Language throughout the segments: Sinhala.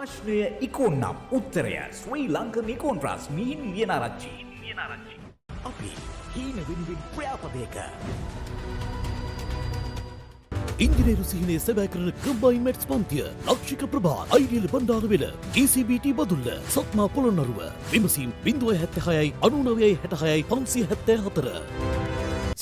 ප්‍රශ්නය ඉකොන්නම් උත්තරය ශ්‍රී ලංකන් ඉකොන්ට්‍රස් මිහින් ලියනාරච්චි. අපි හීන වින්වින් ප්‍ර්‍යාපදයක ඉංජිනේරු සිහිනය සැබෑ කරන කම්බයින් මැට්ස් පන්තිය ලක්ෂික ප්‍රභා අයිරියල බණ්ඩාරවෙල GCBT බදුල්ල සත්මා පොළොන්නරුව විමසීම් 076යි 99යි 66යි 574.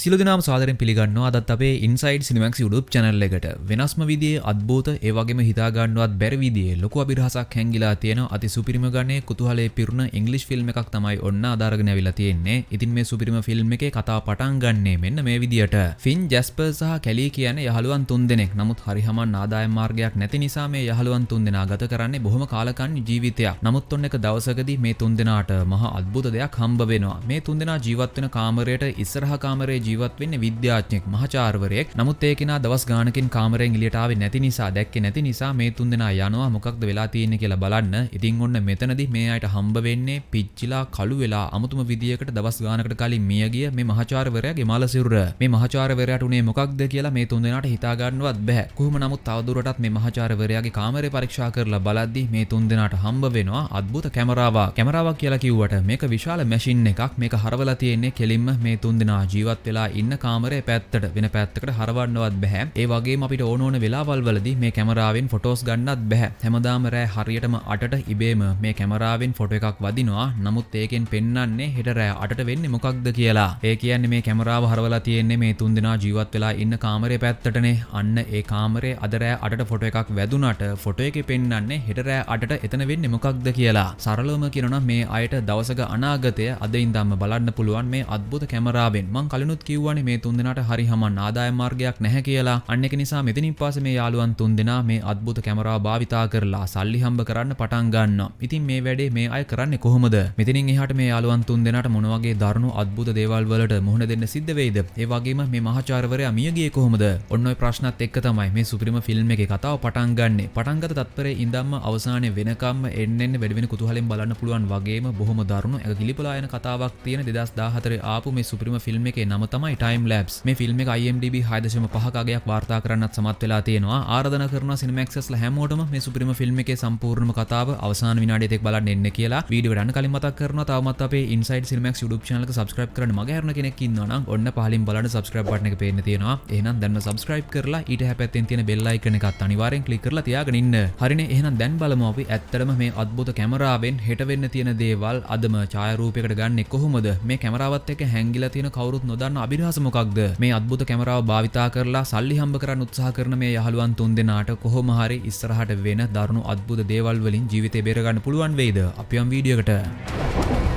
සියලු දෙනාම සාදරයෙන් පිළිගන්නවා අදත් අපේ ඉන්සයිඩ් සිනිමැක්ස් YouTube channel එකට. වෙනස්ම විදිහේ අද්භූත ඒ වගේම හිතා ගන්නවත් බැරි විදිහේ ලොකු අභිරහසක් හැංගිලා තියෙන අති සුපිරිම ගණේ කුතුහලයේ පිරුණ ඉංග්‍රීසි ෆිල්ම් එකක් තමයි ඔන්න අද අරගෙන අවිලා තියෙන්නේ. ඉතින් මේ සුපිරිම ෆිල්ම් එකේ කතාව පටන් ගන්නේ මෙන්න මේ විදිහට. ෆින් ජැස්පර් සහ කැලී කියන්නේ යහළුවන් තුන්දෙනෙක්. නමුත් හරිහමන් ආදායම් මාර්ගයක් නැති නිසා මේ යහළුවන් තුන්දෙනා ගත කරන්නේ බොහොම කාලකන්ණි ජීවිතයක්. නමුත් ඔන්න එක දවසකදී මේ තුන්දෙනාට මහා අద్భుත දෙයක් හම්බ වෙනවා. මේ තුන්දෙනා ජීවත් වෙන කාමරයට ඉස්සරහ කාමරේ ජීවත් වෙන්නේ විද්‍යාඥයෙක් මහාචාර්යවරයෙක්. නමුත් ඒ කෙනා දවස් ගානකින් කාමරයෙන් එළියට ආවේ නැති නිසා දැක්කේ නැති නිසා මේ තුන්දෙනා යනවා මොකක්ද වෙලා තියෙන්නේ කියලා බලන්න. ඉතින් ඔන්න මෙතනදී මේ අයට හම්බ වෙන්නේ පිච්චිලා කළු වෙලා අමුතුම විදියකට දවස් ගානකට කලින් මිය ගිය මේ මහාචාර්යවරයාගේ මල සිරුර. මේ මහාචාර්යවරයාට උනේ මොකක්ද කියලා මේ තුන්දෙනාට හිතා ගන්නවත් බෑ. කොහොම නමුත් තවදුරටත් මේ මහාචාර්යවරයාගේ කාමරේ පරීක්ෂා කරලා බලද්දි මේ තුන්දෙනාට හම්බ වෙනවා අద్భుත කැමරාවක්. කැමරාවක් කියලා කිව්වට මේක විශාල මැෂින් එකක්. මේක හරවලා තියෙන්නේ කෙලින්ම මේ තුන්දෙනා ජීවත් වෙලා ඉන්න කාමරේ පැත්තට වෙන පැත්තකට හරවන්නවත් බෑ. ඒ වගේම අපිට ඕන වෙලාවල් වලදී මේ කැමරාවෙන් ෆොටෝස් ගන්නත් බෑ. හැමදාම රෑ හරියටම 8ට ඉබේම මේ කැමරාවෙන් ෆොටෝ එකක් වදිනවා. නමුත් ඒකෙන් පෙන්වන්නේ හෙට රෑ 8ට වෙන්නේ මොකක්ද කියලා. ඒ කියන්නේ මේ කැමරාව හරවලා තියෙන්නේ මේ තුන්දෙනා ජීවත් වෙලා ඉන්න කාමරේ පැත්තටනේ. අන්න ඒ කාමරේ අද රෑ 8ට ෆොටෝ එකක් වැදුනට ෆොටෝ එකේ පෙන්වන්නේ හෙට රෑ 8ට එතන වෙන්නේ මොකක්ද කියලා. සරලවම කියනවා මේ අයට දවසක අනාගතය අද ඉඳන්ම බලන්න පුළුවන් මේ අద్భుත කැමරාවෙන්. මං කලිනුත් කිව්වනේ මේ තුන්දෙනාට හරි හමන් ආදායම් මාර්ගයක් නැහැ කියලා. අන්න ඒක නිසා මෙතනින් පස්සේ මේ යාළුවන් තුන්දෙනා මේ අద్భుත කැමරාව භාවිතා කරලා සල්ලි හම්බ කරන්න පටන් ගන්නවා. ඉතින් මේ වැඩේ මේ අය කරන්නේ කොහොමද? මෙතනින් එහාට මේ යාළුවන් තුන්දෙනාට මොන වගේ දරුණු අద్భుත දේවල් වලට මුහුණ දෙන්න සිද්ධ වෙයිද? ඒ වගේම මේ මහාචාර්යවරයා මිය ගියේ කොහොමද? ඔන්න ඔය ප්‍රශ්නත් එක්ක තමයි මේ සුපිරිම ෆිල්ම් එකේ කතාව පටන් ගන්නෙ. පටන් ගත තත්පරේ ඉඳන්ම අවසානයේ වෙනකම්ම එන්න වැඩි වෙන කුතුහලෙන් බලන්න පුළුවන් වගේම බොහොම දරුණු එක කිලිපලා යන කතාවක් තියෙන 2014 ආපු මේ සුපිරිම ෆිල්ම් එකේ නම තමයි Time Lapse. මේ ෆිල්ම් එක IMDb 6.5ක අගයක් වාර්තා කරන්නත් සමත් වෙලා තියෙනවා. ආරාධනා කරනවා සිනමැක්ස්ලා හැමෝටම මේ සුපිරිම ෆිල්ම් එකේ සම්පූර්ණම කතාව අවසාන විනාඩිය දෙක බලන්න එන්න කියලා. වීඩියෝ ගන්න කලින් මතක් කරනවා තවමත් අපේ Inside Cinemax YouTube channel එක subscribe කරන්න මග හැරෙන කෙනෙක් ඉන්නවා නම් ඔන්න පහලින් බලන්න subscribe button එක පේන්න තියෙනවා. එහෙනම් දැන්ම subscribe කරලා ඊට හැපැත්තෙන් තියෙන bell icon එකත් අනිවාර්යෙන් click කරලා තියාගෙන ඉන්න. හරිනේ එහෙනම් දැන් බලමු අපි ඇත්තටම මේ අద్భుත කැමරාවෙන් හෙට වෙන්න තියෙන දේවල් අදම ඡායාරූපයකට ගන්නෙ කොහොමද? මේ කැමරාවත් එක්ක හැංගිලා තියෙන කවුරුත් නොදන්න අභිරහස මොකක්ද? මේ අద్భుත කැමරාව භාවිතා කරලා සල්ලි හම්බ කරන්න උත්සාහ කරන මේ යහළුවන් තුන්දෙනාට කොහොම හරි ඉස්සරහට වෙන දරුණු අద్భుත දේවල් වලින් ජීවිතේ බේර ගන්න පුළුවන් වෙයිද? අපි යම් වීඩියෝ එකට.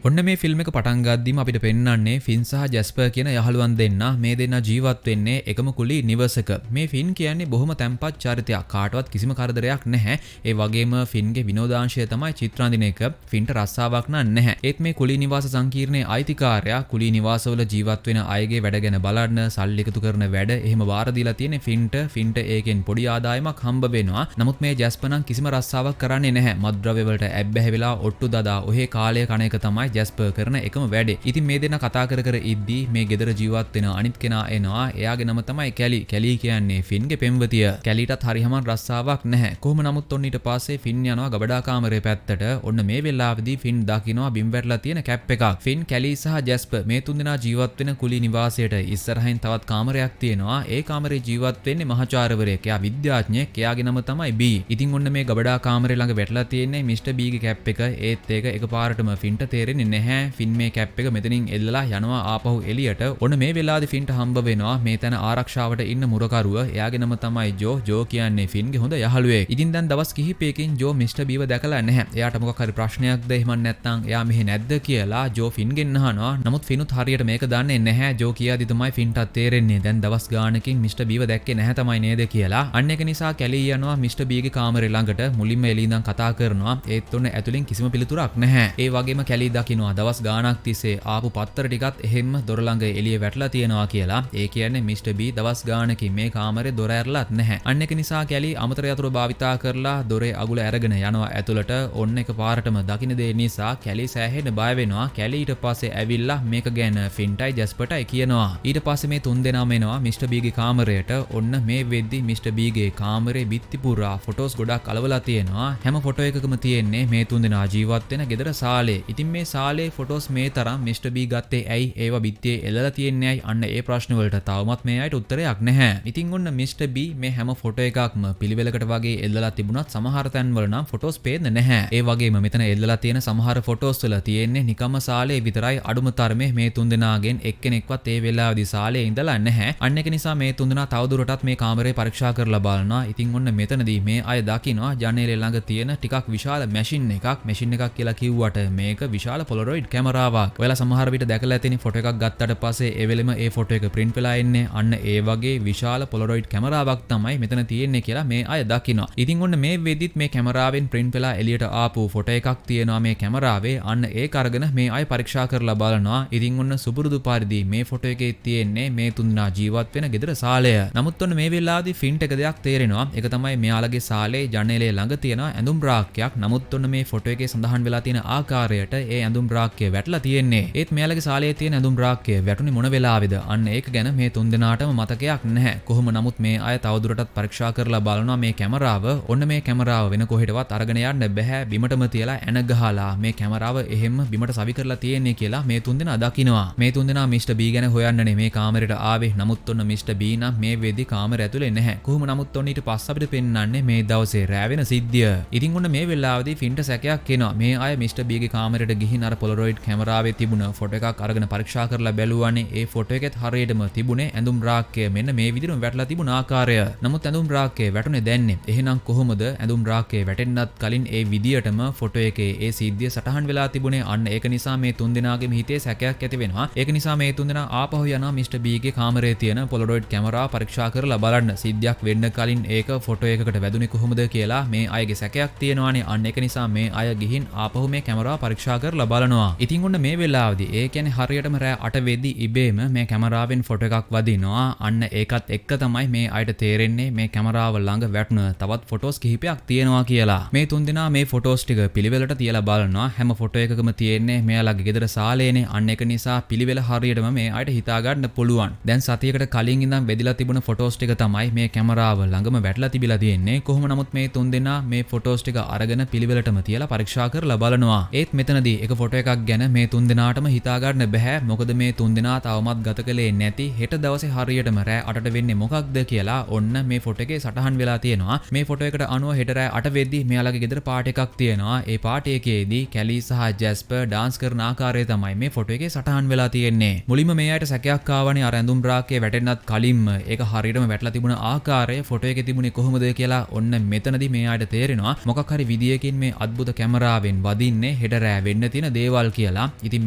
ඔන්න මේ ෆිල්ම් එක පටන් ගද්දිම අපිට පෙන්වන්නේ ෆින් සහ ජැස්පර් කියන යහළුවන් දෙන්නා මේ දෙන්නා ජීවත් වෙන්නේ එකම කුලී නිවසක. මේ ෆින් කියන්නේ බොහොම තැම්පත් චරිතයක්. කාටවත් කිසිම කරදරයක් නැහැ. ඒ වගේම ෆින්ගේ විනෝදාංශය තමයි චිත්‍රාන්දින එක. ෆින්ට රස්සාවක් නැහැ. ඒත් මේ කුලී නිවාස සංකීර්ණයේ අයිතිකාරයා කුලී නිවාසවල ජීවත් වෙන අයගේ වැඩ ගැන බලන්න සල්ලි එකතු කරන වැඩ එහෙම වාර දීලා තියෙන ෆින්ට ඒකෙන් පොඩි ආදායමක් හම්බ වෙනවා. නමුත් මේ ජැස්පර් නම් කිසිම රස්සාවක් කරන්නේ නැහැ. මත්ද්‍රව්‍ය වලට ඇබ්බැහි වෙලා ඔට්ටු දදා ඔහේ කාලය කණ එක තමයි ජැස්පර් කරන එකම වැඩේ. ඉතින් මේ දෙන්නා කතා කර ඉද්දී මේ ගෙදර ජීවත් වෙන අනිත් කෙනා එනවා. එයාගේ නම තමයි කැලි. කැලි කියන්නේ ෆින්ගේ පෙම්වතිය. කැලිටත් හරියම රස්සාවක් නැහැ. කොහොම නමුත් ඔන්න ඊට පස්සේ ෆින් යනවා ගබඩා කාමරේ පැත්තට. ඔන්න මේ වෙලාවේදී ෆින් දකිනවා බිම් වැටලා තියෙන කැප් එකක්. ෆින් කැලි සහ ජැස්පර් මේ තුන්දෙනා ජීවත් වෙන කුලී නිවාසයට ඉස්සරහින් තවත් කාමරයක් තියෙනවා. ඒ කාමරේ ජීවත් වෙන්නේ මහාචාර්යවරයෙක්. එයා විද්‍යාඥයෙක්. එයාගේ නම තමයි බී. ඉතින් ඔන්න මේ ගබඩා කාමරේ ළඟ වැටලා තියෙන්නේ මිස්ටර් බීගේ කැප් එක. ඒත් ඒක එකපාරටම ෆින්ට තේරෙන්නේ නැහැ. ෆින් මේ කැප් එක මෙතනින් එල්ලලා යනවා ආපහු එළියට. ඔන්න මේ වෙලාවේදී ෆින්ට හම්බ වෙනවා මේ තැන ආරක්ෂාවට ඉන්න මුරකරුව. එයාගේ නම තමයි ජෝ. ජෝ කියන්නේ ෆින්ගේ හොඳ යහළුවෙක්. ඉතින් දැන් දවස් කිහිපයකින් ජෝ මිස්ටර් බීව දැකලා නැහැ. එයාට මොකක් හරි ප්‍රශ්නයක්ද එහෙම නැත්නම් එයා මෙහෙ නැද්ද කියලා ජෝ ෆින්ගෙන් අහනවා. නමුත් ෆිනුත් හරියට මේක දන්නේ නැහැ. ජෝ කියාදි තමයි ෆින්ටත් තේරෙන්නේ දැන් දවස් ගානකින් මිස්ටර් බීව දැක්කේ නැහැ තමයි නේද කියලා. අන්න ඒක නිසා කැලී යනවා මිස්ටර් බීගේ කාමරේ ළඟට. මුලින්ම එළිය ඉඳන් කතා කරනවා. ඒත් ඔන්න ඇතුලෙන් කිසිම පිළිතුරක් නැහැ. ඒ වගේම කැලී දකින්නවා දවස් ගාණක් තිස්සේ ආපු පත්තර ටිකත් එහෙම්ම දොර ළඟ එළිය වැටලා තියෙනවා කියලා. ඒ කියන්නේ මිස්ටර් බී දවස් ගාණකින් මේ කාමරේ දොර ඇරලත් නැහැ. අන්න ඒක නිසා කැලි අමතර යතුරු භාවිතා කරලා දොරේ අගුල අරගෙන යනවා ඇතුළට. ඔන්න එක පාරටම දකින්න දේ නිසා කැලි සෑහෙන බය වෙනවා. කැලි ඊට පස්සේ ඇවිල්ලා මේක ගැන ෆින්ටයි ජස්පර්ටයි කියනවා. ඊට පස්සේ මේ තුන් දෙනාම එනවා මිස්ටර් බීගේ කාමරයට. ඔන්න මේ වෙද්දි මිස්ටර් බීගේ කාමරේ බිත්ති පුරා ෆොටෝස් ගොඩක් අලවලා තියෙනවා. හැම ෆොටෝ එකකම තියෙන්නේ මේ තුන් දෙනා ජීවත් වෙන ගෙදර සාලේ. ඉතින් මේ සාලේ ෆොටෝස් මේ තරම් මිස්ටර් බී ගත්තේ ඇයි? ඒවා බිත්තියේ එල්ලලා තියන්නේ ඇයි? අන්න ඒ ප්‍රශ්න වලට තවමත් මේ අයට උත්තරයක් නැහැ. ඉතින් ඔන්න මිස්ටර් බී මේ හැම ෆොටෝ එකක්ම පිළිවෙලකට වගේ එල්ලලා තිබුණත් සමහර තැන්වල නම් ෆොටෝස් පේන්නේ නැහැ. ඒ වගේම මෙතන එල්ලලා තියෙන සමහර ෆොටෝස් වල තියෙන්නේ නිකම්ම සාලේ විතරයි. අඩුම තරමේ මේ තුන් දෙනාගෙන් එක්කෙනෙක්වත් ඒ වෙලාවේදී සාලේ ඉඳලා නැහැ. අන්න ඒක නිසා මේ තුන් දෙනා තවදුරටත් මේ කාමරේ පරීක්ෂා කරලා බලනවා. ඉතින් ඔන්න මෙතනදී මේ අය දකිනවා ජනේලේ ළඟ තියෙන ටිකක් විශාල මැෂින් එකක් කියලා කිව්වට මේක විශාල පොලරොයිඩ් කැමරාවක්. ඔයාලා සමහර විට දැකලා තියෙන ෆොටෝ එකක් ගත්තට පස්සේ ඒ වෙලෙම ඒ ෆොටෝ එක print වෙලා එන්නේ. අන්න ඒ වගේ විශාල පොලරොයිඩ් කැමරාවක් තමයි මෙතන තියෙන්නේ කියලා මේ අය දකිනවා. ඉතින් ඔන්න මේ වෙද්දිත් මේ කැමරාවෙන් print වෙලා එළියට ආපු ෆොටෝ එකක් තියෙනවා මේ කැමරාවේ. අන්න ඒක අරගෙන මේ අය පරීක්ෂා කරලා බලනවා. ඉතින් ඔන්න සුපුරුදු පරිදි මේ ෆොටෝ එකේ තියෙන්නේ මේ තුන් දෙනා ජීවත් වෙන ගෙදර සාලය. නමුත් ඔන්න මේ වෙලාවේදී ෆින්ට් එක දෙයක් තේරෙනවා. ඒක තමයි මෙයාලගේ සාලේ ජනේලේ ළඟ තියෙන ඇඳුම් රාක්කයක්. නමුත් ඔන්න මේ ෆොටෝ එකේ සඳහන් වෙලා තියෙන ආකාරයට ඒ ඇඳුම් රාක්කය වැටලා තියෙන්නේ. ඒත් මෙයාලගේ සාලේ තියෙන ඇඳුම් රාක්කය වැටුනේ මොන වෙලාවේද? අන්න ඒක ගැන මේ තුන් දෙනාටම මතකයක් නැහැ. කොහොම නමුත් මේ අය තවදුරටත් පරීක්ෂා කරලා බලනවා මේ කැමරාව. ඔන්න මේ කැමරාව වෙන කොහෙටවත් අරගෙන යන්න බෑ. බිමටම තියලා ඇන ගහලා මේ කැමරාව එහෙම්ම බිමට සවි කරලා තියෙන්නේ කියලා මේ තුන් දෙනා දකිනවා. මේ තුන් දෙනා මිස්ටර් බී ගැන හොයන්නනේ මේ කාමරේට ආවේ. නමුත් ඔන්න මිස්ටර් බී නම් මේ වෙද්දි කාමරේ ඇතුලේ නැහැ. කොහොම නමුත් ඔන්න ඊට පස්ස අපිට පෙන්වන්නේ මේ දවසේ රෑ වෙන සිද්ධිය. ඉතින් ඔන්න මේ වෙලාවේදී ෆින්ට සැකයක් එනවා. මේ අය මිස්ටර් බීගේ කාමරේට ගිහින් අර පොලරොයිඩ් කැමරාවේ තිබුණ ෆොටෝ එකක් අරගෙන පරීක්ෂා කරලා බැලුවානේ. ඒ ෆොටෝ එකෙත් හරියටම තිබුණේ ඇඳුම් රාක්කය මෙන්න මේ විදිහටම වැටලා තිබුණ ආකාරය. නමුත් ඇඳුම් රාක්කය වැටුනේ දැන්නේ. එහෙනම් කොහොමද ඇඳුම් රාක්කය වැටෙන්නත් කලින් ඒ විදිහටම ෆොටෝ එකේ ඒ සිද්ධිය සටහන් වෙලා තිබුණේ? අන්න ඒක නිසා මේ තුන් දෙනාගේම හිතේ සැකයක් ඇති වෙනවා. ඒක නිසා මේ තුන් දෙනා ආපහු යනවා මිස්ටර් බීගේ කාමරේ තියෙන පොලරොයිඩ් කැමරාව පරීක්ෂා කරලා බලන්න. සිද්ධියක් වෙන්න කලින් ඒක ෆොටෝ එකකට වැදුනේ කොහොමද කියලා මේ අයගේ සැකයක් තියෙනවානේ. අන්න ඒක නිසා මේ අය ගිහින් ආපහු මේ කැමරාව පරීක්ෂා කරලා බලනවා. ඉතින් ඔන්න මේ වෙලාවේදී ඒ කියන්නේ හරියටම රෑ 8 වෙද්දී ඉබේම මේ කැමරාවෙන් ෆොටෝ එකක් වදිනවා. අන්න ඒකත් එක්ක තමයි මේ අයට තේරෙන්නේ මේ කැමරාව ළඟ වැටුණ තවත් ෆොටෝස් කිහිපයක් තියෙනවා කියලා. මේ තුන් දෙනා මේ ෆොටෝස් ටික පිළිවෙලට තියලා බලනවා. හැම ෆොටෝ එකකම තියෙන්නේ මෙයාලගේ ගෙදර සාලේනේ. අන්න ඒක නිසා පිළිවෙල හරියටම මේ අයට හිතා ගන්න පුළුවන්. දැන් සතියකට කලින් ඉඳන් වෙදිලා තිබුණ ෆොටෝස් ටික තමයි මේ කැමරාව ළඟම වැටලා තිබිලා තියෙන්නේ. කොහොම නමුත් මේ තුන් දෙනා මේ ෆොටෝස් ටික අරගෙන පිළිවෙලටම තියලා පරීක්ෂා කරලා බලනවා. ඒත් මෙතනදී එක ෆොටෝ එකක් ගැන මේ තුන් දෙනාටම හිතා ගන්න බෑ. මොකද මේ තුන් දෙනා තවමත් ගත කළේ නැති හෙට දවසේ හරියටම රෑ 8ට වෙන්නේ මොකක්ද කියලා ඔන්න මේ ෆොටෝ එකේ සටහන් වෙලා තියෙනවා. මේ ෆොටෝ එකට අනුව හෙට රෑ 8 වෙද්දී මෙයාලගේ ගෙදර පාටි එකක් තියෙනවා. ඒ පාටි එකේදී කැලි සහ ජැස්පර් ඩාන්ස් කරන ආකාරය තමයි මේ ෆොටෝ එකේ සටහන් වෙලා තියෙන්නේ. මුලින්ම මේ අයට සැකයක් ආවනේ අර ඇඳුම් රාක්කේ වැටෙන්නත් කලින්ම ඒක හරියටම වැටලා තිබුණ ආකාරය ෆොටෝ එකේ තිබුණේ කොහොමද කියලා ඔන්න මෙතනදී මේ අයට තේරෙනවා මොකක් හරි විදියකින් මේ අద్భుත කැමරාවෙන් වදින්නේ හෙට රෑ වෙන්න තියෙන දේවල් කියලා. ඉතින්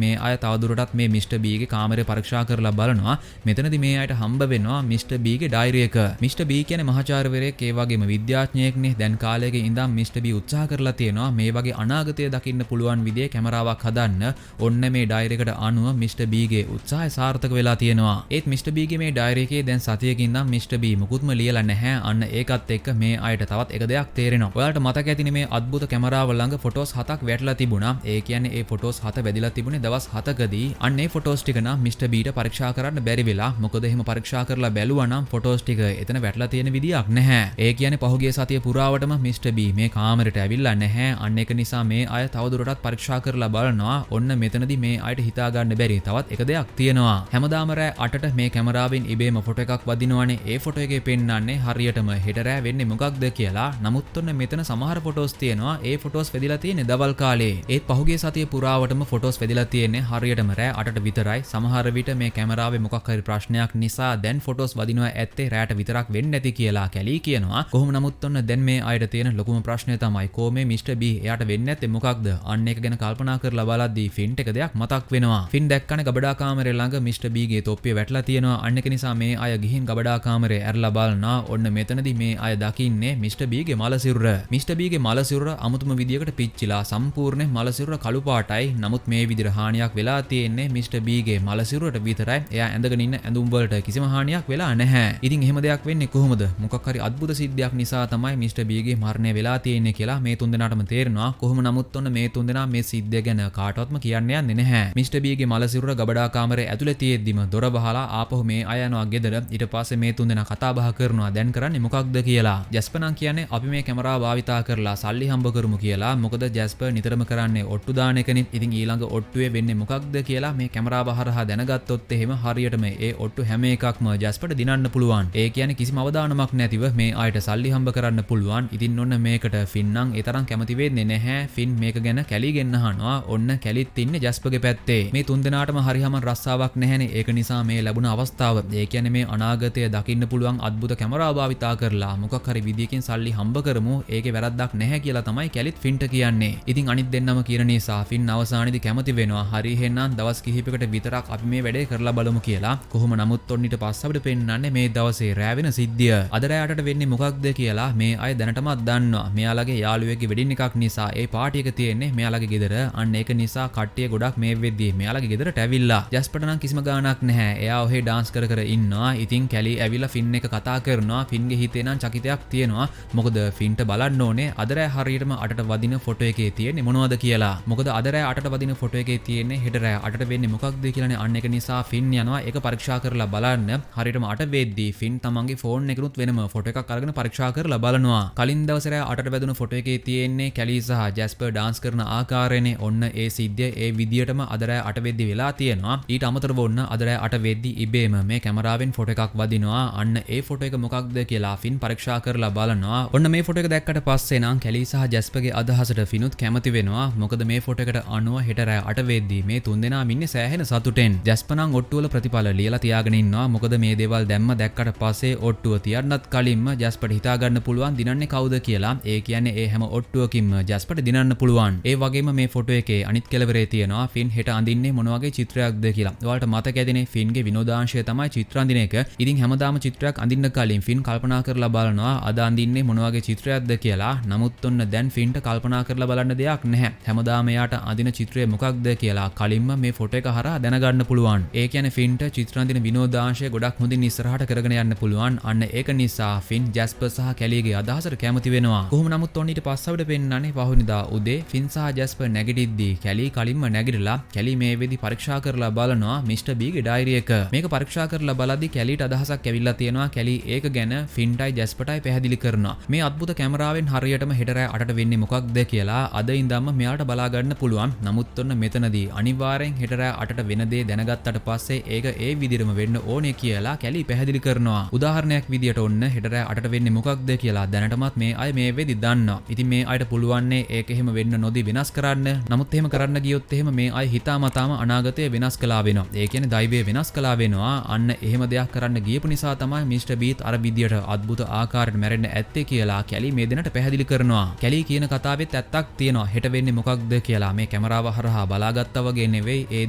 මේ අය තවදුරටත් මේ මිස්ටර් බීගේ කාමරේ පරීක්ෂා කරලා බලනවා. මෙතනදී මේ අයට හම්බ වෙනවා මිස්ටර් බීගේ ඩයරි එක. මිස්ටර් බී කියන්නේ මහාචාර්යවරයෙක් ඒ වගේම විද්‍යාඥයෙක්නේ. දැන් කාලයක ඉඳන් මිස්ටර් බී උත්සාහ කරලා තියෙනවා මේ වගේ අනාගතය දකින්න පුළුවන් විදිහේ කැමරාවක් හදන්න. ඔන්න මේ ඩයරි එකට අනුව මිස්ටර් බීගේ උත්සාහය සාර්ථක වෙලා තියෙනවා. ඒත් මිස්ටර් බීගේ මේ ඩයරි එකේ දැන් සතියකින් ඉඳන් මිස්ටර් බී මුකුත්ම ලියලා නැහැ. අන්න ඒකත් එක්ක මේ අයට තවත් එක දෙයක් තේරෙනවා. ඔයාලට මතක ඇතිනේ මේ අద్భుත කැමරාව ළඟ ෆොටෝස් 7ක් වැටලා තිබුණා. ඒ කියන්නේ ඒ ෆොටෝස් 7 වැදිලා තිබුණේ දවස් 7කදී. අන්න ඒ ෆොටෝස් ටික නම් මිස්ටර් බීට පරීක්ෂා කරන්න බැරි වෙලා. මොකද එහෙම පරීක්ෂා කරලා බැලුවා නම් ෆොටෝස් ටික එතන වැටලා තියෙන විදියක් නැහැ. ඒ කියන්නේ පහුගිය සතිය පුරාවටම මිස්ටර් බී මේ කාමරේට ඇවිල්ලා නැහැ. අන්න ඒක නිසා මේ අය තවදුරටත් පරීක්ෂා කරලා බලනවා. ඔන්න මෙතනදී මේ අයට හිතා ගන්න බැරි තවත් එක දෙයක් තියෙනවා. හැමදාම රෑ 8ට මේ කැමරාවෙන් ඉබේම ෆොටෝ එකක් වදිනවනේ. ඒ ෆොටෝ එකේ පෙන්නන්නේ හරියටම හෙට රෑ වෙන්නේ මොකක්ද කියලා. නමුත් ඔන්න මෙතන සමහර ෆොටෝස් තියෙනවා. ඒ ෆොටෝස් වෙදිලා තියෙන්නේ දවල් කාලේ. ඒත් පහුගිය සතිය පුරාවටම ෆොටෝස් වෙදිලා තියෙන්නේ හරියටම රෑ 8ට විතරයි. සමහර විට මේ කැමරාවේ මොකක් හරි ප්‍රශ්නයක් නිසා දැන් ෆොටෝස් වදිනවා ඇත්තේ රෑට විතරක් වෙන්නේ නැති කියලා කැලී කියනවා. කොහොම නමුත් ඔන්න දැන් මේ අයට තියෙන ලොකුම ප්‍රශ්නය තමයි කොහොමේ මිස්ටර් බී එයාට වෙන්නේ නැත්තේ මොකක්ද? අන්න ඒක ගැන කල්පනා කරලා බලද්දී ෆින්ට් එක දෙයක් මතක් වෙනවා. ෆින් දැක්කනේ ගබඩා කාමරේ ළඟ මිස්ටර් බීගේ තොප්පිය වැටලා තියෙනවා. අන්න ඒක නිසා මේ අය ගිහින් ගබඩා කාමරේ ඇරලා බලනවා. ඔන්න මෙතනදී මේ අය දකින්නේ මිස්ටර් බීගේ මල සිරුර. මිස්ටර් බීගේ මල සිරුර අමුතුම විදියකට පිච්චිලා සම්පූර්ණ මල සිරුර කළු පාටයි. විතරයි. නමුත් මේ විදිහට හානියක් වෙලා තියෙන්නේ මිස්ටර් බීගේ මලසිරුරට විතරයි. එයා ඇඳගෙන ඉන්න ඇඳුම් වලට කිසිම හානියක් වෙලා නැහැ. ඉතින් එහෙම දෙයක් වෙන්නේ කොහොමද? මොකක් හරි අద్భుත සිද්ධියක් නිසා තමයි මිස්ටර් බීගේ මරණය වෙලා තියෙන්නේ කියලා මේ තුන්දෙනාටම තේරෙනවා. කොහොම නමුත් ඔන්න මේ තුන්දෙනා මේ සිද්ධිය ගැන කාටවත්ම කියන්න යන්නේ නැහැ. මිස්ටර් බීගේ මලසිරුර ගබඩා කාමරේ ඇතුලේ තියෙද්දිම දොර වහලා ආපහු මේ අය යනවා ගෙදර. ඊට පස්සේ මේ තුන්දෙනා කතා බහ කරනවා දැන් කරන්නේ මොකක්ද කියලා. ජැස්පර් නම් කියන්නේ අපි මේ කැමරාව භාවිතා කරලා සල්ලි හම්බ කරමු කියලා. මොකද ජැස්පර් නිතරම කරන්නේ ඔට්ටු දාන එකනේ. ඉතින් ඊළඟ ඔට්ටුවේ වෙන්නේ මොකක්ද කියලා මේ කැමරාව හරහා දැනගත්තොත් එහෙම හරියටම ඒ ඔට්ටු හැම එකක්ම ජැස්පර්ට දිනන්න පුළුවන්. ඒ කියන්නේ කිසිම අවදානමක් නැතිව මේ ආයත සල්ලි හම්බ කරන්න පුළුවන්. ඉතින් ඔන්න මේකට ෆින් නම් ඒ තරම් කැමති වෙන්නේ නැහැ. ෆින් මේක ගැන කැලි ගෙන්න අහනවා. ඔන්න කැලිත් ඉන්නේ ජැස්පර්ගේ පැත්තේ. මේ තුන්දෙනාටම හරියම රස්සාවක් නැහැනේ. ඒක නිසා මේ ලැබුණ අවස්ථාව ඒ කියන්නේ මේ අනාගතය දකින්න පුළුවන් අద్భుත කැමරාව භාවිතා කරලා මොකක් හරි විදියකින් සල්ලි හම්බ කරමු. ඒකේ වැරද්දක් නැහැ කියලා තමයි කැලිත් ෆින්ට කියන්නේ. ඉතින් අනිත් දෙන්නම කියන නිසා ෆින් අවසානයේදී කැමති වෙනවා. හරි එහෙනම් දවස් කිහිපයකට විතරක් අපි මේ වැඩේ කරලා බලමු කියලා. කොහොම නමුත් ඔන්න ඊට පස්සේ අපිට පෙන්නන්නේ මේ දවසේ රෑ වෙන සිද්ධිය. අද රෑටට වෙන්නේ මොකක්ද කියලා මේ අය දැනටමත් දන්නවා. මෙයාලගේ යාළුවෙක්ගේ වෙඩින් එකක් නිසා ඒ පාටි එක තියෙන්නේ මෙයාලගේ ගෙදර. අන්න ඒක නිසා කට්ටිය ගොඩක් මේ වෙද්දී මෙයාලගේ ගෙදරට ඇවිල්ලා. ජස්පර්ට නම් කිසිම ගාණක් නැහැ. එයා ඔහේ ඩාන්ස් කර කර ඉන්නවා. ඉතින් කැලි ඇවිල්ලා ෆින් එක කතා කරනවා. ෆින්ගේ හිතේ නම් චකිතයක් තියෙනවා. මොකද ෆින්ට බලන්න ඕනේ අද රෑ හරියටම 8ට වදින ෆොටෝ එකේ තියෙන්නේ මොනවද කියලා. මොකද අද රෑ 8ට වදින ෆොටෝ එකේ තියෙන්නේ හෙට රෑ 8ට වෙන්නේ මොකක්ද කියලානේ. අන්න ඒක නිසා ෆින් යනවා ඒක පරීක්ෂා කරලා බලන්න. හරියටම 8 වෙද්දී ෆින් තමන්ගේ ෆෝන් එකනුත් වෙනම ෆොටෝ එකක් අරගෙන පරීක්ෂා කරලා බලනවා. කලින් දවසේ රෑ 8ට වැදුණු ෆොටෝ එකේ තියෙන්නේ කැලි සහ ජැස්පර් ඩාන්ස් කරන ආකාරයනේ. ඔන්න ඒ සිද්ධිය ඒ විදියටම අද රෑ 8 වෙද්දී වෙලා තියෙනවා. ඊට අමතරව ඔන්න අද රෑ 8 වෙද්දී ඉබේම මේ කැමරාවෙන් ෆොටෝ එකක් වදිනවා. අන්න ඒ ෆොටෝ එක මොකක්ද කියලා ෆින් පරීක්ෂා කරලා බලනවා. ඔන්න මේ ෆොටෝ එක දැක්කට පස්සේ නම් කැලි සහ ජැස්පර්ගේ අදහසට ෆිනුත් කැමති වෙනවා. මොකද මේ ෆොටෝ එකට අනුව හෙට රෑ 8 වෙද්දී මේ තුන්දෙනාම ඉන්නේ සෑහෙන සතුටෙන්. ජැස්පර් නම් ඔට්ටුවල ප්‍රතිඵල ලියලා තියාගෙන ඉන්නවා. මොකද මේ දේවල් දැම්ම දැක්කට පස්සේ ඔට්ටුව තියන්නත් කලින්ම ජැස්පර්ට හිතා ගන්න පුළුවන් දිනන්නේ කවුද කියලා. ඒ කියන්නේ ඒ හැම ඔට්ටුවකින්ම ජැස්පර්ට දිනන්න පුළුවන්. ඒ වගේම මේ ෆොටෝ එකේ අනිත් කෙළවරේ තියෙනවා ෆින් හෙට අඳින්නේ මොන වගේ චිත්‍රයක්ද කියලා. ඔයාලට මතක ඇතිනේ ෆින්ගේ විනෝදාංශය තමයි චිත්‍ර අඳින එක. ඉතින් හැමදාම චිත්‍රයක් අඳින්න කලින් ෆින් කල්පනා කරලා බලනවා අද අඳින්නේ මොන වගේ චිත්‍රයක්ද කියලා. නමුත් ඔන්න දැන් ෆින්ට කල්පනා කරලා බලන්න දෙයක් නැහැ. හැමදාම එයාට අඳින චිත්‍රය මොකක්ද කියලා කලින්ම මේ ෆොටෝ එක හරහා දැනගන්න පුළුවන්. ඒ කියන්නේ ෆින්ට චිත්‍ර අඳින විනෝදාංශය ගොඩක් හොඳින් ඉස්සරහට කරගෙන යන්න පුළුවන්. අන්න ඒක නිසා ෆින් ජැස්පර් සහ කැලිගේ අදහසට කැමති වෙනවා. කොහොම නමුත් ඔන්න ඊට පස්සේ අපිට පෙන්නන්නේ පහුවෙනිදා උදේ ෆින් සහ ජැස්පර් නැගිටිද්දී කැලි කලින්ම නැගිටලා කැලි මේ වෙදි පරීක්ෂා කරලා බලනවා මිස්ටර් බීගේ ඩයරි එක. මේක පරීක්ෂා කරලා බලද්දී කැලිට අදහසක් ඇවිල්ලා තියෙනවා. කැලි ඒක ගැන ෆින්ටයි ජැස්පර්ටයි පැහැදිලි කරනවා. මේ අద్భుත කැමරාවෙන් හරියටම හෙට රෑ 8ට වෙන්නේ මොකක්ද කියලා අද ඉඳන්ම මෙයාට බලා ගන්න පුළුවන්. නමුත් ඔන්න මෙතනදී අනිවාර්යෙන් හෙට රෑ 8ට වෙන දේ දැනගත්තට පස්සේ ඒක ඒ විදිහටම වෙන්න ඕනේ කියලා කැලි පැහැදිලි කරනවා. උදාහරණයක් විදියට ඔන්න හෙට රෑ 8ට වෙන්නේ මොකක්ද කියලා දැනටමත් මේ අය මේ වෙදි දන්නවා. ඉතින් මේ අයට පුළුවන්නේ ඒක එහෙම වෙන්න නොදී වෙනස් කරන්න. නමුත් එහෙම කරන්න ගියොත් එහෙම මේ අය හිතාමතාම අනාගතය වෙනස් කළා වෙනවා. ඒ කියන්නේ දෛවය වෙනස් කළා වෙනවා. අන්න එහෙම දෙයක් කරන්න ගියපු නිසා තමයි මිස්ටර් බීත් අර විදියට අద్భుත ආකාරයට මැරෙන්න ඇත්තේ කියලා කැලි මේ දෙන්නට පැහැදිලි කරනවා. කැලි කියන කතාවෙත් ඇත්තක් තියෙනවා. හෙට වෙන්නේ මොකක්ද කියලා මේ කැමරාව හරහා බලාගත්තා වගේ නෙවෙයි. ඒ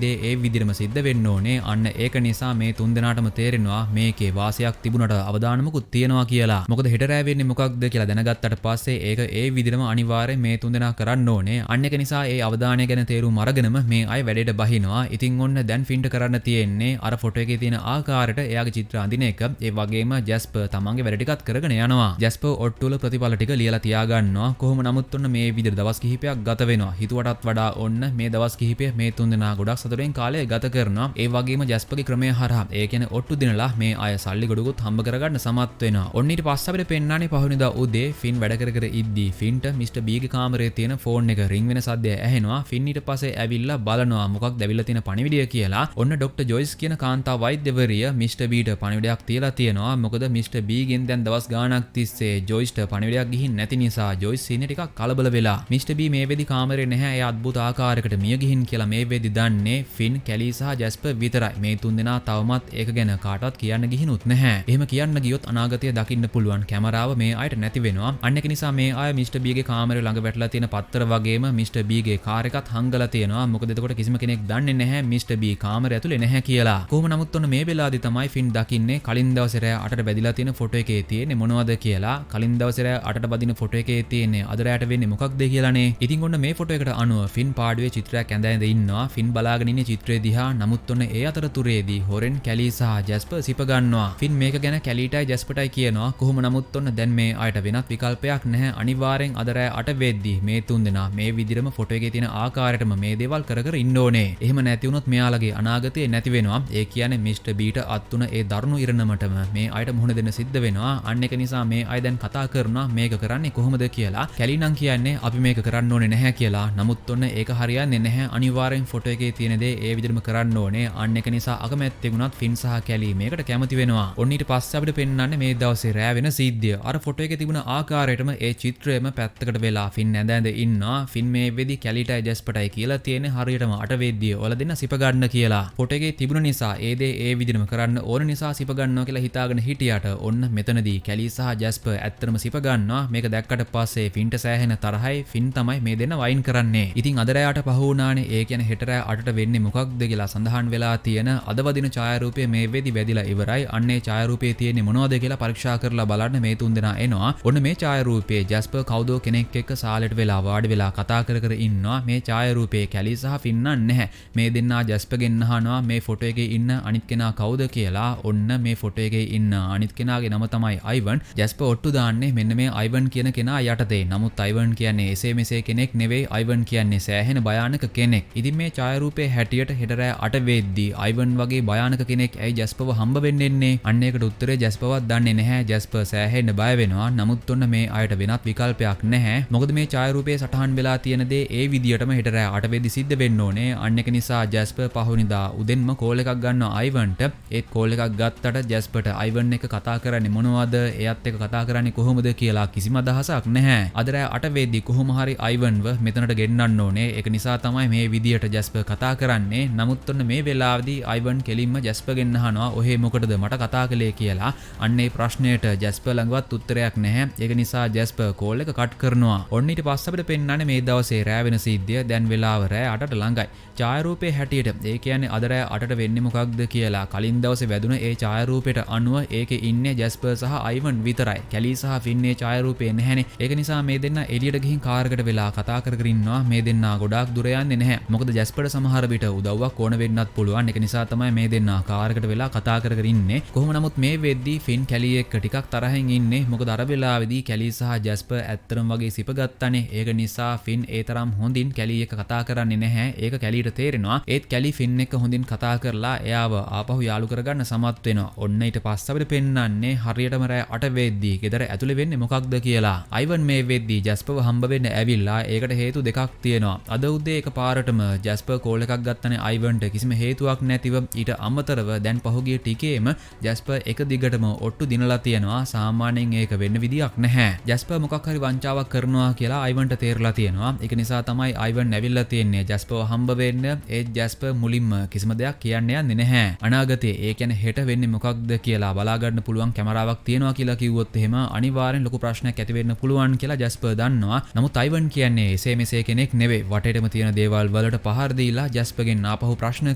දේ ඒ විදිහටම සිද්ධ වෙන්න ඕනේ. අන්න ඒක නිසා මේ තුන්දෙනාටම තේරෙනවා මේකේ වාසියක් තිබුණට අවදානමකුත් තියෙනවා කියලා. මොකද හෙට රෑ වෙන්නේ මොකක්ද කියලා දැනගත්තට පස්සේ ඒක ඒ විදිහටම අනිවාර්යෙන් මේ තුන්දෙනා කරන්න ඕනේ. අන්න ඒක නිසා ඒ අවදානය ගැන තේරුම් අරගෙනම මේ අය වැඩේට බහිනවා. ඉතින් ඔන්න දැන් ෆින්ට කරන්න තියෙන්නේ අර ෆොටෝ එකේ තියෙන ආකාරයට එයාගේ චිත්‍ර අඳින එක. ඒ වගේම ජැස්පර් තමන්ගේ වැඩ ටිකත් කරගෙන යනවා. ජැස්පර් ඔට්ටුවල ප්‍රතිඵල ටික ලියලා තියාගන්නවා. කොහොම නමුත් ඔන්න මේ විදිහට දවස් කිහිපයක් ගත වෙනවා. හිතුවටත් වඩා ඔන්න මේ දවස් කිහිපය මේ තුන්දෙනා ගොඩක් සතුටින් කාලය ගත කරනවා. ඒ වගේම ජැස්පර්ගේ ක්‍රමය හරහා ඒ කියන්නේ ඔට්ටු දිනලා මේ අය සල්ලි ගොඩකුත් හම්බ කරගන්න සමත් වෙනවා. ඔන්න ඊට පස්සේ අපිට පෙන්නන්නේ පහුවෙනිදා උදේ ෆින් වැඩ කර කර ඉද්දී ෆින්ට මිස්ටර් බීගේ කාමරේ තියෙන ෆෝන් එක රින් වෙන සද්දය ඇහෙනවා. ෆින් ඊට පස්සේ ඇවිල්ලා බලනවා මොකක්ද ඇවිල්ලා තියෙන පණිවිඩය කියලා. ඔන්න ડોක්ටර් ජොයිස් කියන කාන්තා වෛද්‍යවරිය මිස්ටර් බීට පණිවිඩයක් තියලා තියෙනවා. මොකද මිස්ටර් බීගෙන් දැන් දවස් ගාණක් තිස්සේ ජොයිස්ට පණිවිඩයක් ගිහින් නැති නිසා ජොයිස් ඉන්නේ ටිකක් කලබල වෙලා. මිස්ටර් බී මේ වෙදි කාමරේ නැහැ. ඒ අద్భుත ආකාරයකට මිය ගිහින් කියලා මේ වෙදි දන්නේ ෆින් කැලි සහ ජැස්පර් විතරයි. මේ තුන්දෙනා තවමත් ඒක ගැන කාටවත් කියන්න ගිහිනුත් නැහැ. එහෙම කියන්න ගියොත් අනාගතය දකින්න පුළුවන් කැමරාව මේ අයට නැති වෙනවා. අන්න ඒක නිසා මේ අය මිස්ටර් බීගේ කාමරේ ළඟ වැටලා තියෙන පත්තර වගේම මිස්ටර් බීගේ කාර් එකත් හංගලා තියෙනවා. මොකද එතකොට කිසිම කෙනෙක් දන්නේ නැහැ මිස්ටර් බී කාමරේ ඇතුලේ නැහැ කියලා. කොහොම නමුත් ඔන්න මේ වෙලාවේදී තමයි ෆින් දකින්නේ කලින් දවසේ රෑ 8ට බැඳිලා තියෙන ෆොටෝ එකේ තියෙන්නේ මොනවද කියලා. කලින් දවසේ රෑ 8ට බදින ෆොටෝ එකේ තියෙන්නේ අද රෑට වෙන්නේ මොකක්ද කියලානේ. ඉතින් ඔන්න මේ ෆොටෝ එකට අනුව ෆින් ෆින් පාඩුවේ චිත්‍රයක් ඇඳ ඉන්නවා. ෆින් බලාගෙන ඉන්නේ චිත්‍රය දිහා. නමුත් ඔන්න ඒ අතරතුරේදී හොරෙන් කැලී සහ ජැස්පර් සිප ගන්නවා. ෆින් මේක ගැන කැලීටයි ජැස්පර්ටයි කියනවා. කොහොම නමුත් ඔන්න දැන් මේ අයට වෙනත් විකල්පයක් නැහැ. අනිවාර්යෙන් අද රෑ 8 වෙද්දී මේ තුන්දෙනා මේ විදිහටම ෆොටෝ එකේ තියෙන ආකාරයටම මේ දේවල් කර කර ඉන්න ඕනේ. එහෙම නැති වුණොත් මෙයාලගේ අනාගතේ නැති වෙනවා. ඒ කියන්නේ මිස්ටර් බීට අත්තුන ඒ දරුණු ඉරණමටම මේ අයට මුහුණ දෙන්න සිද්ධ වෙනවා. අන්න ඒක නිසා මේ අය දැන් කතා කරනවා මේක කරන්නේ කොහොමද කියලා. කැලී නම් කියන්නේ අපි මේක කරන්න ඕනේ නැහැ කියලා. නමුත් ඔන්න ඒක හරියන්නේ නැහැ. අනිවාර්යෙන් ෆොටෝ එකේ තියෙන දේ ඒ විදිහටම කරන්න ඕනේ. අන්න ඒක නිසා අකමැත්තේ වුණත් ෆින් සහ කැලී මේකට කැමති වෙනවා. ඔන්න ඊට පස්සේ අපිට පෙන්වන්නේ මේ දවසේ රෑ වෙන සිද්ධිය. අර ෆොටෝ එකේ තිබුණ ආකාරයටම ඒ චිත්‍රයම පැත්තකට වෙලා ෆින් ඇඳ ඉන්නවා. ෆින් මේ වෙදි කැලීටයි ජැස්පර්ටයි කියලා තියෙන්නේ හරියටම 8 වෙද්දී ඔල දෙන්න සිප ගන්න කියලා. ෆොටෝ එකේ තිබුණ නිසා ඒ දේ ඒ විදිහටම කරන්න ඕන නිසා සිප ගන්නවා කියලා හිතාගෙන හිටියට ඔන්න මෙතනදී කැලී සහ ජැස්පර් ඇත්තටම සිප ගන්නවා. මේක දැක්කට පස්සේ ෆින්ට සෑහෙන තරහයි. ෆින් තමයි මේ දෙන්න වයින් කරන්නේ. ඉතින් අද රෑට පහ වුණානේ. ඒ කියන්නේ හෙට රෑ 8ට වෙන්නේ මොකක්ද කියලා සඳහන් වෙලා තියෙන අද වදින ඡායාරූපය මේ වෙදි වැදිලා ඉවරයි. අන්නේ ඡායාරූපයේ තියෙන්නේ මොනවද කියලා පරීක්ෂා කරලා බලන්න මේ තුන්දෙනා එනවා. ඔන්න මේ ඡායාරූපයේ ජැස්පර් කවුදෝ කෙනෙක් එක්ක සාලෙට වෙලා වාඩි වෙලා කතා කර කර ඉන්නවා. මේ ඡායාරූපයේ කැලී සහ ෆින් නැහැ. මේ දෙන්නා ජැස්පර්ගෙන් අහනවා මේ ෆොටෝ එකේ ඉන්න අනිත් කෙනා කවුද කියලා. ඔන්න මේ ෆොටෝ එකේ ඉන්න අනිත් කෙනාගේ නම තමයි අයිවන්. ජැස්පර් ඔට්ටු දාන්නේ මෙන්න මේ අයිවන් කියන කෙනා යටතේ. නමුත් අයිවන් කියන්නේ එසේ මෙසේ කෙනෙක් නෙවෙයි. අයිවන් කියන්නේ සෑහෙන භයානක කෙනෙක්. ඉතින් මේ ඡායාරූපයේ හැටියට හෙට රෑ 8 වෙද්දී අයිවන් වගේ භයානක කෙනෙක් ඇයි ජැස්පර්ව හම්බ වෙන්නේ? අන්න ඒකට උත්තරේ ජැස්පර්වත් දන්නේ නැහැ. ජැස්පර් සෑහෙන්න බය වෙනවා. නමුත් ඔන්න මේ අයට වෙනත් විකල්පයක් නැහැ. මොකද මේ ඡායාරූපයේ සටහන් වෙලා තියෙන දේ ඒ විදියටම හෙට රෑ 8 වෙද්දී සිද්ධ වෙන්න ඕනේ. අන්න ඒක නිසා ජැස්පර් පහුවෙනිදා උදෙන්ම කෝල් එකක් ගන්නවා අයිවන්ට. ඒත් කෝල් එකක් ගත්තට ජැස්පර්ට අයිවන් එක කතා කරන්නේ මොනවද? එයත් එක්ක කතා කරන්නේ කොහොමද කියලා කිසිම අදහසක් නැහැ. අද රෑ 8 වෙද්දී කොහොම හරි අයිවන්ව මෙතනට ගෙන්නන්න ඕනේ. ඒක නිසා තමයි මේ විදියට ජැස්පර් කතා කරන්නේ. නමුත් ඔන්න මේ වෙලාවේදී අයිවන් කෙලින්ම ජැස්පර්ගෙන් අහනවා ඔහේ මොකටද මට කතා කළේ කියලා. අන්න ඒ ප්‍රශ්නයට ජැස්පර් ළඟවත් උත්තරයක් නැහැ. ඒක නිසා ජැස්පර් කෝල් එක කට් කරනවා. ඔන්න ඊට පස්සේ අපිට පෙන්වන්නේ මේ දවසේ රෑ වෙන සිද්ධිය. දැන් වෙලාව රෑ 8ට ළඟයි. ඡායාරූපයේ හැටියට ඒ කියන්නේ අද රෑ 8ට වෙන්නේ මොකක්ද කියලා කලින් දවසේ වැදුන ඒ ඡායාරූපයට අනුව ඒකේ ඉන්නේ ජැස්පර් සහ අයිවන් විතරයි. කැලී සහ ෆින් මේ ඡායාරූපේ නැහැනේ. ඒක නිසා මේ දෙන්නා එළියට ගිහින් කාර් එකට වෙලා කතා කර කර ඉන්නවා. මේ දෙන්නා ගොඩාක් දුර යන්නේ නැහැ. මොකද ජැස්පර්ට සමහර විට උදව්වක් ඕන වෙන්නත් පුළුවන්. ඒක නිසා තමයි මේ දෙන්නා කාර් එකට වෙලා කතා කර කර ඉන්නේ. කොහොම නමුත් මේ වෙද්දී ෆින් කැලී එක්ක ටිකක් තරහින් ඉන්නේ. මොකද අර වෙලාවේදී කැලී සහ ජැස්පර් ඇත්තටම වගේ සිප ගත්තානේ. ඒක නිසා ෆින් ඒ තරම් හොඳින් කැලී එක්ක කතා කරන්නේ නැහැ. ඒක කැලීට තේරෙනවා. ඒත් කැලී ෆින් එක්ක හොඳින් කතා කරලා එයාව ආපහු යාළු කරගන්න සමත් වෙනවා. ඔන්න ඊට පස්සේ අපිට පෙන්වන්නේ හරියටම රෑ 8 වෙද්දී ගෙදර ඇතුලේ වෙන්නේ මොකක්ද කියලා. අයිවන් මේ වෙද්දී ජැස්පර්ව හම්බ වෙන්න ඇවිල්ලා ඒකට හේතු දෙකක් තියෙනවා. අද උදේ එකපාරටම ජැස්පර් කෝල් එකක් ගත්තනේ අයිවන්ට කිසිම හේතුවක් නැතිව. ඊට අමතරව දැන් පහුගිය ටිකේම ජැස්පර් එක දිගටම ඔට්ටු දිනලා තියෙනවා. සාමාන්‍යයෙන් ඒක වෙන්න විදියක් නැහැ. ජැස්පර් මොකක් හරි වංචාවක් කරනවා කියලා අයිවන්ට තේරලා තියෙනවා. ඒක නිසා තමයි අයිවන් ඇවිල්ලා තියෙන්නේ ජැස්පර්ව හම්බ වෙන්න. ඒ ජැස්පර් මුලින්ම කිසිම දෙයක් කියන්න යන්නේ නැහැ. අනාගතේ ඒ කියන්නේ හෙට වෙන්නේ මොකක්ද කියලා බලා ගන්න පුළුවන් කැමරාවක් තියෙනවා කියලා කිව්වොත් එහෙම අනිවාර්යෙන් ලොකු ප්‍රශ්නයක් ඇති වෙන්න පුළුවන් කියලා ජැස්පර් දන්නවා. නමුත් අයිවන් කියන්නේ එසේ මෙසේ කෙනෙක් නෙවෙයි. වටේටම තියෙන දේවල් වලට පහර දීලා ජැස්පර්ගෙන් ආපහු ප්‍රශ්න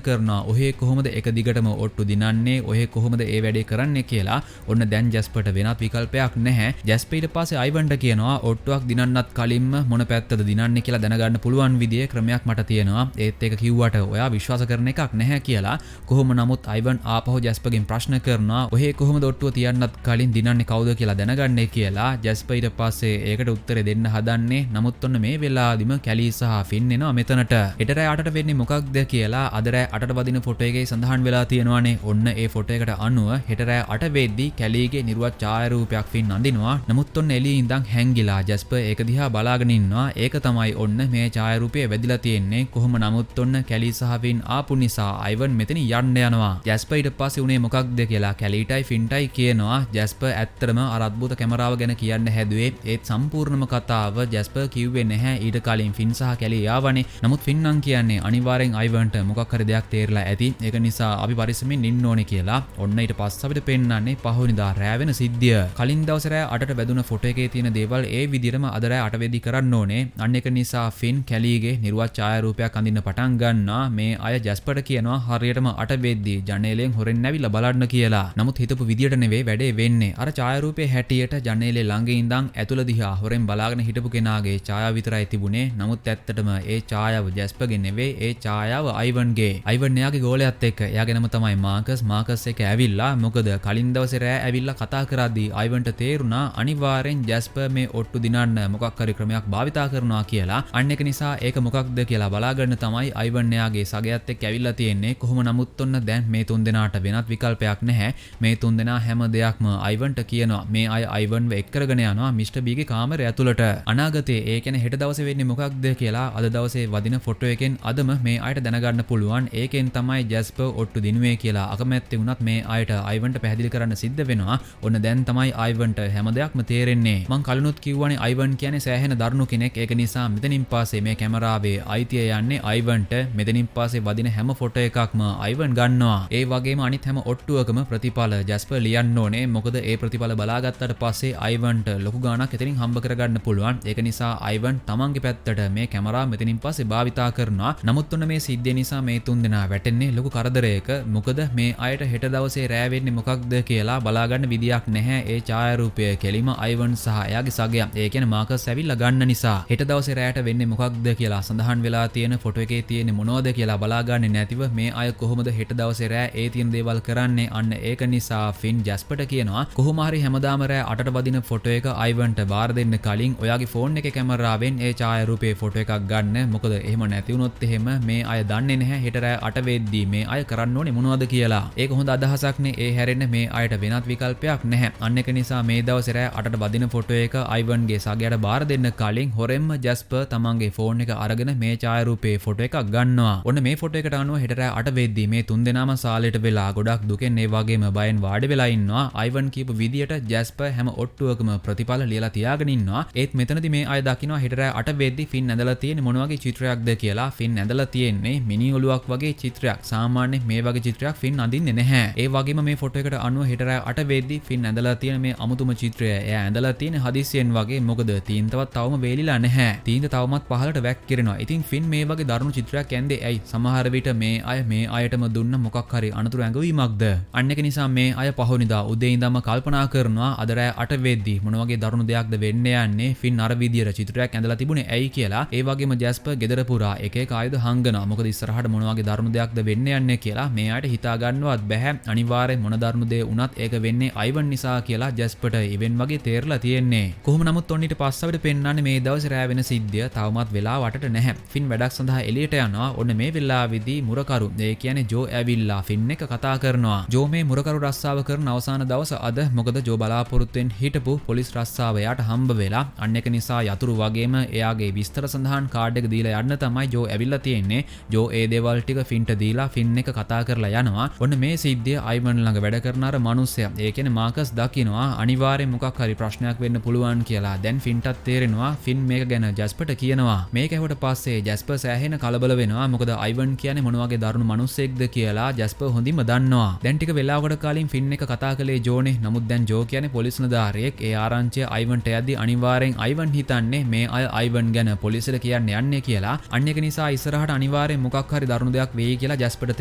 කරනවා. ඔහේ කොහොමද එක දිගටම ඔට්ටු දිනන්නේ? ඔහේ කොහොමද ඒ වැඩේ කරන්නේ කියලා. ඔන්න දැන් ජැස්පර්ට වෙනත් විකල්පයක් නැහැ. ජැස්පර් ඊට පස්සේ අයිවන්ට කියනවා ඔට්ටුවක් දිනන්නත් කලින්ම මොන පැත්තද දිනන්නේ කියලා දැනගන්න පුළුවන් විදිහේ ක්‍රමයක් මට තියෙනවා. ඒත් ඒක කිව්වට ඔයා විශ්වාස කරන එකක් නැහැ කියලා. කොහොම නමුත් අයිවන් ආපහු ජැස්පර්ගෙන් ප්‍රශ්න කරනවා. ඔහේ කොහොමද ඔට්ටුව තියන්නත් කලින් දිනන්නේ කවුද කියලා දැනගන්නේ කියලා. ජැස්පර් ඊට පස්සේ ඒකට උත්තරේ දෙන්න හදන්නේ. නමුත් ඔන්න මේ වෙලාවදිම කැලී සහ ෆින් එනවා මෙතනට. හෙට රෑ 8ට වෙන්නේ මොකක්ද කියලා අද රෑ 8ට වදින ෆොටෝ එකේ සඳහන් වෙලා තියෙනවානේ. ඔන්න ඒ ෆොටෝ එකට අනුව හෙට රෑ 8 වෙද්දී කැලීගේ නිර්වත් ඡායාරූපයක් ෆින් අඳිනවා. නමුත් ඔන්න එළියේ ඉඳන් හැංගිලා ජැස්පර් ඒක දිහා බලාගෙන ඉන්නවා. ඒක තමයි ඔන්න මේ ඡායාරූපය වැදිලා තියෙන්නේ. කොහොම නමුත් ඔන්න කැලී සහ ෆින් ආපු නිසා අයිවන් මෙතන යන්න යනවා. ජැස්පර් ඊට පස්සේ උනේ මොකක්ද කියලා කැලීටයි ෆින්ටයි කියනවා. ජැස්පර් ඇත්තටම අර අద్భుත කැමරාව ගැන කියන්න හැදුවේ. ඒත් සම්පූර්ණම කතාව ජැස්පර් කිව්වේ නැහැ. ඊට කලින් ෆින් සහ කැලී ආවනේ. නමුත් ෆින් නම් කියන්නේ අනිවාර්යෙන් අයිවන්ට මොකක් හරි දෙයක් තේරලා ඇති. ඒක නිසා අපි පරිස්සමින් ඉන්න ඕනේ කියලා. ඔන්න ඊට පස්සේ අපිට පෙන්නන්නේ පහවෙනිදා රෑ වෙන සිද්ධිය. කලින් දවසේ රෑ 8ට වැදුන ෆොටෝ එකේ තියෙන දේවල් ඒ විදිහටම අද රෑ 8 වෙද්දී කරන්න ඕනේ. අන්න ඒක නිසා ෆින් කැලීගේ නිර්වත් ඡායාරූපයක් අඳින්න පටන් ගන්නවා. මේ අය ජැස්පර්ට කියනවා හරියටම 8 වෙද්දී ජනේලෙන් හොරෙන් නැවිලා බලන්න කියලා. නමුත් හිතපු විදියට නෙවෙයි වැඩේ වෙන්නේ. අර ඡායාරූපයේ හැටියට ජනේලේ ළඟ ඉඳන් ඇතුළ දිහා හොරෙන් බලාගෙන හිටපු කෙනාගේ ඡායාව විතරයි තිබුණේ. නමුත් ඇත්තටම වෙලාවටම ඒ ඡායාව ජැස්පර්ගේ නෙවෙයි ඒ ඡායාව අයිවන්ගේ. අයිවන් එයාගේ ගෝලයාත් එක්ක එයාගේ නම තමයි මාකස් එක ඇවිල්ලා මොකද කලින් දවසේ රෑ ඇවිල්ලා කතා කරද්දී අයිවන්ට තේරුණා අනිවාර්යෙන් ජැස්පර් මේ ඔට්ටු දිනන්න මොකක් හරි ක්‍රමයක් භාවිතා කරනවා කියලා. අන්න ඒක නිසා ඒක මොකක්ද කියලා බලාගන්න තමයි අයිවන් එයාගේ සගයත් එක්ක ඇවිල්ලා තියෙන්නේ. කොහොම නමුත් ඔන්න දැන් මේ තුන්දෙනාට වෙනත් විකල්පයක් නැහැ. මේ තුන්දෙනා හැම දෙයක්ම අයිවන්ට කියනවා. මේ අය අයිවන්ව එක් කරගෙන යනවා මිස්ටර් බීගේ කාමරය ඇතුළට. අනාගතයේ ඒ කියන්නේ හෙට දවසේ වෙන්නේ මොකක්ද කියලා අද දවසේ වදින ෆොටෝ එකෙන් අදම මේ අයට දැනගන්න පුළුවන්. ඒකෙන් තමයි ජැස්පර් ඔට්ටු දිනුවේ කියලා. අකමැත්තේ වුණත් මේ අයට අයිවන්ට පැහැදිලි කරන්න සිද්ධ වෙනවා. ඔන්න දැන් තමයි අයිවන්ට හැම දෙයක්ම තේරෙන්නේ. මං කලිනුත් කිව්වනේ අයිවන් කියන්නේ සෑහෙන දරුණු කෙනෙක්. ඒක නිසා මෙතනින් පස්සේ මේ කැමරාවේ අයිතිය යන්නේ අයිවන්ට. මෙතනින් පස්සේ වදින හැම ෆොටෝ එකක්ම අයිවන් ගන්නවා. ඒ වගේම අනිත් හැම ඔට්ටුවකම ප්‍රතිඵල ජැස්පර් ලියන්න ඕනේ. මොකද ඒ ප්‍රතිඵල බලාගත්තට පස්සේ අයිවන්ට ලොකු ගාණක් එතනින් හම්බ කරගන්න පුළුවන්. ඒක නිසා අයිවන් තමන්ගේ පැත්තට මේ කැමරා මෙතනින් පස්සේ භාවිතා කරනවා. නමුත් ඔන්න මේ සිද්ධිය නිසා මේ තුන්දෙනා වැටෙන්නේ ලොකු කරදරයක. මොකද මේ අයට හෙට දවසේ රෑ වෙන්නේ මොකක්ද කියලා බලාගන්න විදියක් නැහැ. ඒ ඡායාරූපය කෙලිම අයිවන් සහ එයාගේ සගයා ඒ කියන්නේ මාකස් ඇවිල්ලා ගන්න නිසා හෙට දවසේ රෑට වෙන්නේ මොකක්ද කියලා සඳහන් වෙලා තියෙන ෆොටෝ එකේ තියෙන්නේ මොනවද කියලා බලාගන්නේ නැතිව මේ අය කොහොමද හෙට දවසේ රෑ ඒ තියෙන දේවල් කරන්නේ. අන්න ඒක නිසා ෆින් ජැස්පර්ට කියනවා කොහොම හරි හැමදාම රෑ 8ට වදින ෆොටෝ එක අයිවන්ට බාර දෙන්න කලින් ඔයාගේ ෆෝන් එකේ කැමරාවෙන් ඒ ඡායාරූපේ ෆොටෝ එකක් ගන්න. මොකද එහෙම නැති වුණොත් එහෙම මේ අය දන්නේ නැහැ හෙට රෑ 8 වෙද්දී මේ අය කරන්න ඕනේ මොනවද කියලා. ඒක හොඳ අදහසක්නේ. ඒ හැරෙන්න මේ අයට වෙනත් විකල්පයක් නැහැ. අන්න ඒක නිසා මේ දවසේ රෑ 8ට වදින ෆොටෝ එක අයිවන්ගේ සගයාට බාර දෙන්න කලින් හොරෙන්ම ජැස්පර් තමන්ගේ ෆෝන් එක අරගෙන මේ ඡායාරූපේ ෆොටෝ එකක් ගන්නවා. ඔන්න මේ ෆොටෝ එකට අනුව හෙට රෑ 8 වෙද්දී මේ තුන්දෙනාම සාලෙට වෙලා ගොඩක් දුකෙන් ඒ වගේම බයෙන් වාඩි වෙලා ඉන්නවා. අයිවන් කියපු විදියට ජැස්පර් හැම ඔට්ටුවකම ප්‍රතිඵල ලියලා තියාගෙන ඉන්නවා. ඒත් මෙතනදී මේ අය දකිනවා හෙට රෑ 8 වෙද්දී ෆින් ඇඳලා තියෙන්නේ මොන වගේ චිත්‍රයක්ද කියලා. ෆින් ඇඳලා තියෙන්නේ මිනි ඔලුවක් වගේ චිත්‍රයක්. සාමාන්‍යයෙන් මේ වගේ චිත්‍රයක් ෆින් අඳින්නේ නැහැ. ඒ වගේම මේ ෆොටෝ එකට අනුව හෙට රෑ 8 වෙද්දී ෆින් ඇඳලා තියෙන මේ අමුතුම චිත්‍රය එයා ඇඳලා තියෙන හදිසියෙන් වගේ. මොකද තීන්තවත් තවම වේලිලා නැහැ. තීන්ත තවමත් පහලට වැක්කිරෙනවා. ඉතින් ෆින් මේ වගේ දරුණු චිත්‍රයක් ඇඳේ ඇයි? සමහර විට මේ අය මේ අයටම දුන්න මොකක් හරි අනතුරු ඇඟවීමක්ද? අන්න ඒක නිසා මේ අය පහවනිදා උදේ ඉඳන්ම කල්පනා කරනවා අද රෑ 8 වෙද්දී මොන වගේ දරුණු දෙයක්ද වෙන්න යන්නේ. ෆින් අර විදියට චිත්‍රයක් ඇඳලා තිබුණේ ඇයි කියලා. ඒ වගේම ජැස්පර් ගෙදර පුරා එක එක ආයුධ හංගනවා. මොකද ඉස්සරහට මොන වගේ දරුණු දෙයක්ද වෙන්න යන්නේ කියලා මේ අයට හිතා ගන්නවත් බැහැ. අනිවාර්යෙන් මොන දරුණු දේ වුණත් ඒක වෙන්නේ අයිවන් නිසා කියලා ජැස්පර්ට ඉවෙන් වගේ තේරලා තියෙන්නේ. කොහොම නමුත් ඔන්න ඊට පස්සෙවිට පෙන්වන්නේ මේ දවසේ රෑ වෙන සිද්ධිය තවමත් වෙලා වටට නැහැ. ෆින් වැඩක් සඳහා එළියට යනවා. ඔන්න මේ වෙලාවේදී මුරකරු ඒ කියන්නේ ජෝ ඇවිල්ලා ෆින් එක කතා කරනවා. ජෝ මේ මුරකරු රස්සාව කරන අවසාන දවස අද. මොකද ජෝ බලාපොරොත්තුෙන් හිටපු පොලිස් රස්සාව යාට හම්බ වෙලා. අන්න ඒක නිසා යතුරු වගේම එයාගේ විස්තර සඳහන් කාඩ් එක දීලා යන්න තමයි ජෝ ඇවිල්ලා තියෙන්නේ. ජෝ ඒ දේවල් ටික ෆින්ට දීලා ෆින් එක කතා කරලා යනවා. ඔන්න මේ සිද්ධිය අයිවන් ළඟ වැඩ කරන අර මිනිස්සයා ඒ කියන්නේ මාකස් දකිනවා අනිවාර්යෙන් මොකක් හරි ප්‍රශ්නයක් වෙන්න පුළුවන් කියලා. දැන් ෆින්ටත් තේරෙනවා. ෆින් මේක ගැන ජැස්පර්ට කියනවා. මේක ඇහුවට පස්සේ ජැස්පර් සෑහෙන කලබල වෙනවා. මොකද අයිවන් කියන්නේ මොන වගේ දරුණු මිනිස්සෙක්ද කියලා ජැස්පර් හොඳින්ම දන්නවා. දැන් ටික වෙලාවකට කලින් ෆින් එක කතා කළේ ජෝනේ. නමුත් දැන් ජෝ කියන්නේ පොලිස් නිලධාරියෙක්. ඒ ආරංචිය අයිවන්ට යද්දි අනිවාර්යෙන් අයිවන් හිතන්නේ මේ අය අයිවන් ගැන පොලිසියට කියන්න යන්නේ කියලා. අන්න ඒක නිසා ඉස්සරහට අනිවාර්යෙන් මොකක් හරි දරුණු දෙයක් වෙයි කියලා ජැස්පර්ට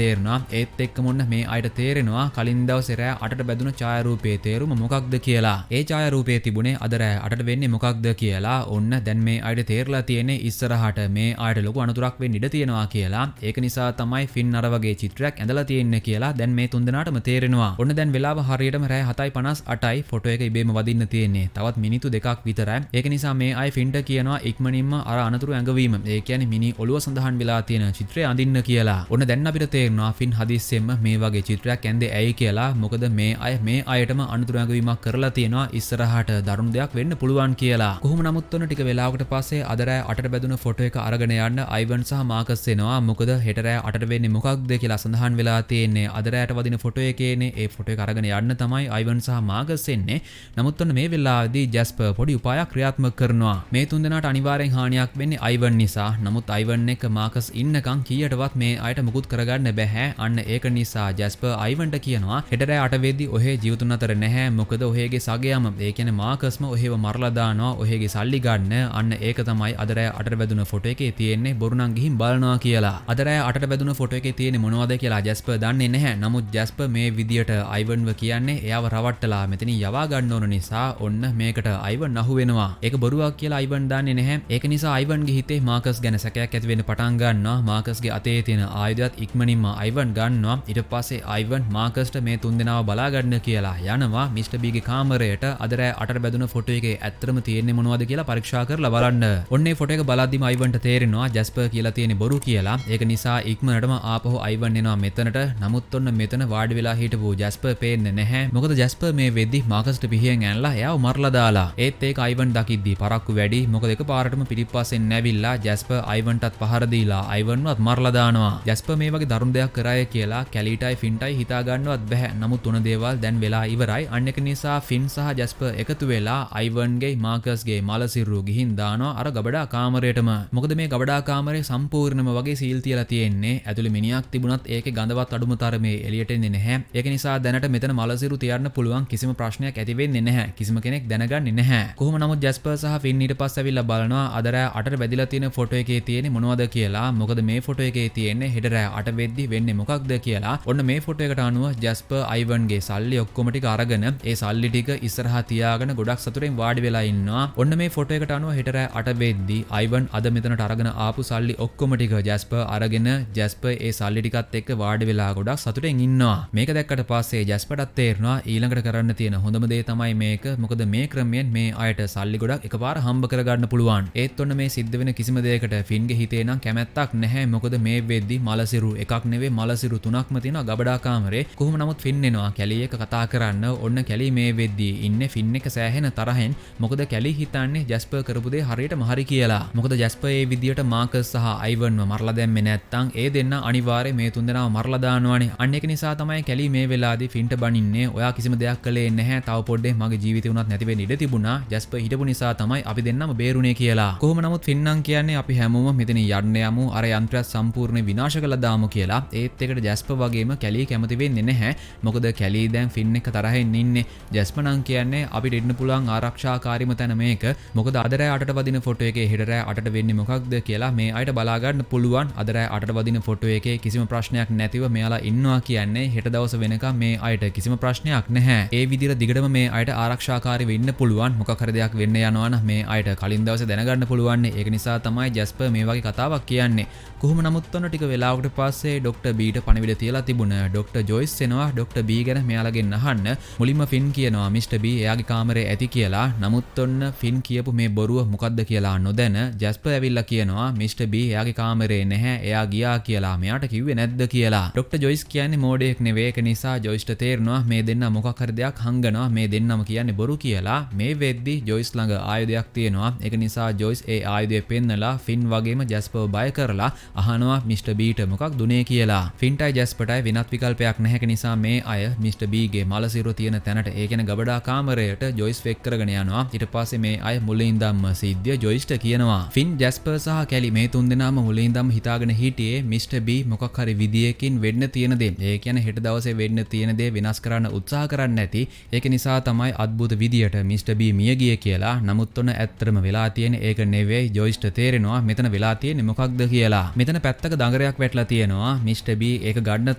තේරෙනවා. ඒත් එක්කම ඔන්න මේ අයට තේරෙනවා කලින් දවසේ රෑ 8ට බැදුණු ඡායාරූපයේ තේරුම මොකක්ද කියලා. ඒ ඡායාරූපයේ තිබුණේ අද රෑ 8ට වෙන්නේ මොකක්ද කියලා. ඔන්න දැන් මේ අයට තේරලා තියෙන්නේ ඉස්සරහට මේ අයට ලොකු අනතුරක් වෙන්න ඉඩ තියෙනවා කියලා. ඒක නිසා තමයි ෆින් අර වගේ චිත්‍රයක් ඇඳලා තියෙන්නේ කියලා දැන් මේ තුන්දෙනාටම තේරෙනවා. ඔන්න දැන් වෙලාව හරියටම රෑ 7:58යි ෆොටෝ එක ඉබේම වදින්න තියෙන්නේ. තවත් මිනිත්තු 2ක් විතරයි. ඒක නිසා මේ අය ෆින්ට කියනවා ඉක්මනින්ම අර අනතුරු ඇඟවීම ඒ කියන්නේ මිනි ඔළුව සඳහන් වෙලා තියෙන චිත්‍රය අඳින්න කියලා. ඔන්න දැන් අපිට තේරෙනවා ෆින් හදිස්සියෙම මේ වගේ චිත්‍රයක් ඇඳේ ඇයි කියලා. මොකද මේ අය මේ අයටම අනතුරු ඇඟවීමක් කරලා තියෙනවා ඉස්සරහට දරුණු දෙයක් වෙන්න පුළුවන් කියලා. කොහොම නමුත් ඔන්න ටික වෙලාවකට පස්සේ අද රෑ 8ට බැදුණු ෆොටෝ එක අරගෙන යන්න අයිවන් සහ මාකස් එනවා. මොකද හෙට රෑ 8ට වෙන්නේ මොකක්ද කියලා සඳහන් වෙලා තියෙන්නේ අද රෑට වදින ෆොටෝ එකේනේ. ඒ ෆොටෝ එක අරගෙන යන්න තමයි අයිවන් සහ මාකස් එන්නේ. නමුත් ඔන්න මේ වෙලාවේදී ජැස්පර් පොඩි උපායක් ක්‍රියාත්මක කරනවා. මේ තුන්දෙනාට අනිවාර්යෙන් හානියක් වෙන්නේ අයිවන් නිසා. නමුත් අයිවන් එක්ක මාකස් ඉන්නකම් කීයටවත් මේ අයට මුකුත් කරගන්න බැහැ. අන්න ඒක නිසා ජැස්පර් අයිවන්ට කියනවා හෙට රෑ 8 වෙද්දී ඔහේ ජීවිතුන් අතර නැහැ. මොකද ඔහේගේ සගයාම ඒ කියන්නේ මාකස්ම ඔහේව මරලා දානවා ඔහේගේ සල්ලි ගන්න. අන්න ඒක තමයි අද රෑ 8ට වැදුණු ෆොටෝ එකේ තියෙන්නේ. බොරු නම් ගිහින් බලනවා කියලා. අද රෑ 8ට වැදුණු ෆොටෝ එකේ තියෙන්නේ මොනවද කියලා ජැස්පර් දන්නේ නැහැ. නමුත් ජැස්පර් මේ විදියට අයිවන්ව කියන්නේ එයාව රවට්ටලා මෙතනින් යවා ගන්න ඕන නිසා ඔන්න මේකට අයිවන් අහු වෙනවා. ඒක බොරුවක් කියලා අයිවන් දන්නේ නැහැ. ඒක නිසා අයිවන්ගේ හිතේ ඒත් ඒ මාකස් ගැන සැකයක් ඇති වෙන්න පටන් ගන්නවා. මාකස්ගේ අතේ තියෙන ආයුධයත් ඉක්මනින්ම අයිවන් ගන්නවා. ඊට පස්සේ අයිවන් මාකස්ට මේ තුන්දෙනාව බලා ගන්න කියලා යනවා මිස්ටර් බීගේ කාමරයට. අද රෑ 8ට බැදුන ෆොටෝ එකේ ඇත්තම තියෙන්නේ මොනවද කියලා පරීක්ෂා කරලා බලන්න. ඔන්නේ ෆොටෝ එක බලද්දිම අයිවන්ට තේරෙනවා ජැස්පර් කියලා තියෙන්නේ බොරු කියලා. ඒක නිසා ඉක්මනටම ආපහු අයිවන් එනවා මෙතනට. නමුත් ඔන්න මෙතන වාඩි වෙලා හිටපු ජැස්පර් පේන්නේ නැහැ. මොකද ජැස්පර් මේ වෙද්දි මාකස්ට පිහියෙන් ඇනලා එයාව මරලා දාලා. ඒත් ඒක අයිවන් දකිද්දි පරක්කු වැඩි. මොකද එකපාරටම පිටිපස්සෙන් නැවිලා ජැස්පර් අයිවන්ටත් පහර දීලා අයිවන්වත් මරලා දානවා. ජැස්පර් මේ වගේ දරුණු දෙයක් කරාය කියලා කැලිටයි ෆින්ටයි හිතා ගන්නවත් බැහැ. නමුත් උන දේවල් දැන් වෙලා ඉවරයි. අන්න ඒක නිසා ෆින් සහ ජැස්පර් එකතු වෙලා අයිවන්ගේ මාකස්ගේ මලසිරු ගිහින් දානවා අර ගබඩා කාමරයටම. මොකද මේ ගබඩා කාමරේ සම්පූර්ණම වගේ සීල් තියලා තියෙන්නේ. ඇතුලේ මිනිහක් තිබුණත් ඒකේ ගඳවත් අඩුම තරමේ එළියට එන්නේ නැහැ. ඒක නිසා දැනට මෙතන මලසිරු තියන්න පුළුවන් කිසිම ප්‍රශ්නයක් ඇති වෙන්නේ නැහැ. කිසිම කෙනෙක් දැනගන්නේ නැහැ. කොහොම නමුත් ජැස්පර් සහ ෆින් ඊට පස්සේ ඇවිල්ලා බලනවා අද රෑ 8ට වැදිලා තියෙන ෆොටෝ එකේ තියෙන්නේ මොනවද කියලා. මොකද මේ ෆොටෝ එකේ තියෙන්නේ හෙට රෑ 8 වෙද්දි වෙන්නේ මොකක්ද කියලා. ඔන්න මේ ෆොටෝ එකට අනුව ජැස්පර් අයිවන්ගේ සල්ලි ඔක්කොම ටික අරගෙන ඒ සල්ලි ටික ඉස්සරහා තියාගෙන ගොඩක් සතුටින් වාඩි වෙලා ඉන්නවා. ඔන්න මේ ෆොටෝ එකට අනුව හෙට රෑ 8 වෙද්දි අයිවන් අද මෙතනට අරගෙන ආපු සල්ලි ඔක්කොම ටික ජැස්පර් අරගෙන ජැස්පර් ඒ සල්ලි ටිකත් එක්ක වාඩි වෙලා ගොඩක් සතුටින් ඉන්නවා. මේක දැක්කට පස්සේ ජැස්පර්ටත් තේරෙනවා ඊළඟට කරන්න තියෙන හොඳම දේ තමයි මේක. මොකද මේ ක්‍රමයෙන් මේ අයට සල්ලි ගොඩක් එකපාර හම්බ කරගන්න පුළුවන්. ඒත් ඔන්න මේ සිද්ධ වෙන කිසිම දෙයකට ෆින්ගේ හිතේ නම් කැමැත්තක් නැහැ. මොකද මේ වෙද්දි මලසිරු එකක් නෙවෙයි මලසිරු තුනක්ම තියෙනවා ගබඩා කාමරේ. කොහොම නමුත් ෆින් එනවා කැලි එක කතා කරන්න. ඔන්න කැලි මේ වෙද්දි ඉන්නේ ෆින් එක සෑහෙන තරහෙන්. මොකද කැලි හිතන්නේ ජැස්පර් කරපු දේ හරියටම හරි කියලා. මොකද ජැස්පර් ඒ විදියට මාකස් සහ අයිවන්ව මරලා දැම්මේ නැත්තම් ඒ දෙන්න අනිවාර්යයෙන් මේ තුන්දෙනාව මරලා දානවනේ. අන්න ඒක නිසා තමයි කැලි මේ වෙලාවේදී ෆින්ට බනින්නේ. ඔයා කිසිම දෙයක් කළේ නැහැ. තව පොඩ්ඩේ මගේ ජීවිතේ උනත් නැති වෙන්න ඉඩ තිබුණා. ජැස්පර් හිටපු නිසා තමයි අපි දෙන්නම බේරුනේ කියලා. කොහොම නමුත් ෆින් නම් කියන්නේ අපි හැමෝම මෙතන යන්න යමු. අර යන්ත්‍රය සම්පූර්ණ විනාශ කළා දාමු කියලා. ඒත් ඒකට ජැස්පර් වගේම කැලි කැමති වෙන්නේ නැහැ. මොකද කැලි දැන් ෆින් එක තරහින් ඉන්නේ. ජැස්පර් නම් කියන්නේ අපිට ඉන්න පුළුවන් ආරක්ෂාකාරීම තැන මේක. මොකද අද රෑ 8ට වදින ෆොටෝ එකේ හෙට රෑ 8ට වෙන්නේ මොකක්ද කියලා මේ අයට බලා ගන්න පුළුවන්. අද රෑ 8ට වදින ෆොටෝ එකේ කිසිම ප්‍රශ්නයක් නැතිව මෙයාලා ඉන්නවා කියන්නේ හෙට දවස වෙනකම් මේ අයට කිසිම ප්‍රශ්නයක් නැහැ. ඒ විදිහට දිගටම මේ අයට ආරක්ෂාකාරීව ඉන්න පුළුවන්. මොකක් හරි දෙයක් වෙන්න යනවා නම් මේ අයට කලින් දවසේ දැනගන්න පුළුවන්. ඒක නිසා තමයි ජැස්පර් මේ වගේ කතාවක් කියන්නේ. කොහොම නමුත් ඔන්න ටික වෙලාවකට පස්සේ ඩොක්ටර් බීට පණිවිඩ තියලා තිබුණ ඩොක්ටර් ජොයිස් එනවා ඩොක්ටර් බී ගැන මෙයාලගෙන් අහන්න. මුලින්ම ෆින් කියනවා මිස්ටර් බී එයාගේ කාමරේ ඇති කියලා. නමුත් ඔන්න ෆින් කියපු මේ බොරුව මොකද්ද කියලා නොදැන ජැස්පර් ඇවිල්ලා කියනවා මිස්ටර් බී එයාගේ කාමරේ නැහැ එයා ගියා කියලා. මෙයාට කිව්වේ නැද්ද කියලා. ඩොක්ටර් ජොයිස් කියන්නේ මෝඩයෙක් නෙවෙයි. ඒක නිසා ජොයිස්ට තේරෙනවා මේ දෙන්න මොකක් හරි දෙයක් හංගනවා. මේ දෙන්නම කියන්නේ බොරු කියලා. මේ වෙද්දි ජොයිස් ළඟ ආයුධයක් තියෙනවා. ඒක නිසා ජොයිස් ඒ ආයුධය පෙන්නලා ෆින් වගේම ජැස්පර් බය කරලා අහනවා මිස්ටර් බීට මොකක් දුනේ කියලා. ෆින්ටයි ජැස්පර්ටයි වෙනත් විකල්පයක් නැහැ නිසා මේ අය මිස්ටර් බීගේ මලසිරු තියෙන තැනට ඒ කියන්නේ ගබඩා කාමරයට ජොයිස් ෆෙක් කරගෙන යනවා. ඊට පස්සේ මේ අය මුලින්දම්ම සිද්ධිය ජොයිස්ට කියනවා. ෆින් ජැස්පර් සහ කැලි මේ තුන්දෙනාම මුලින්දම්ම හිතාගෙන හිටියේ මිස්ටර් බී මොකක් හරි විදියකින් වෙන්න තියෙන දේ. ඒ කියන්නේ හෙට දවසේ වෙන්න තියෙන දේ වෙනස් කරන්න උත්සාහ කරන්නේ නැති. ඒක නිසා තමයි අద్భుත විදියට මිස්ටර් බී මිය ගියේ කියලා. නමුත් ඔන්න ඇත්තටම වෙලා තියෙන්නේ ඒක නෙවෙයි. ජොයිස්ට තේරෙනවා මෙතන වෙලා තියෙන්නේ මොකක්ද කියලා. මෙතන පැත්තක දඟරයක් වැටලා තියෙනවා. මිස්ටර් බී ඒක ගන්න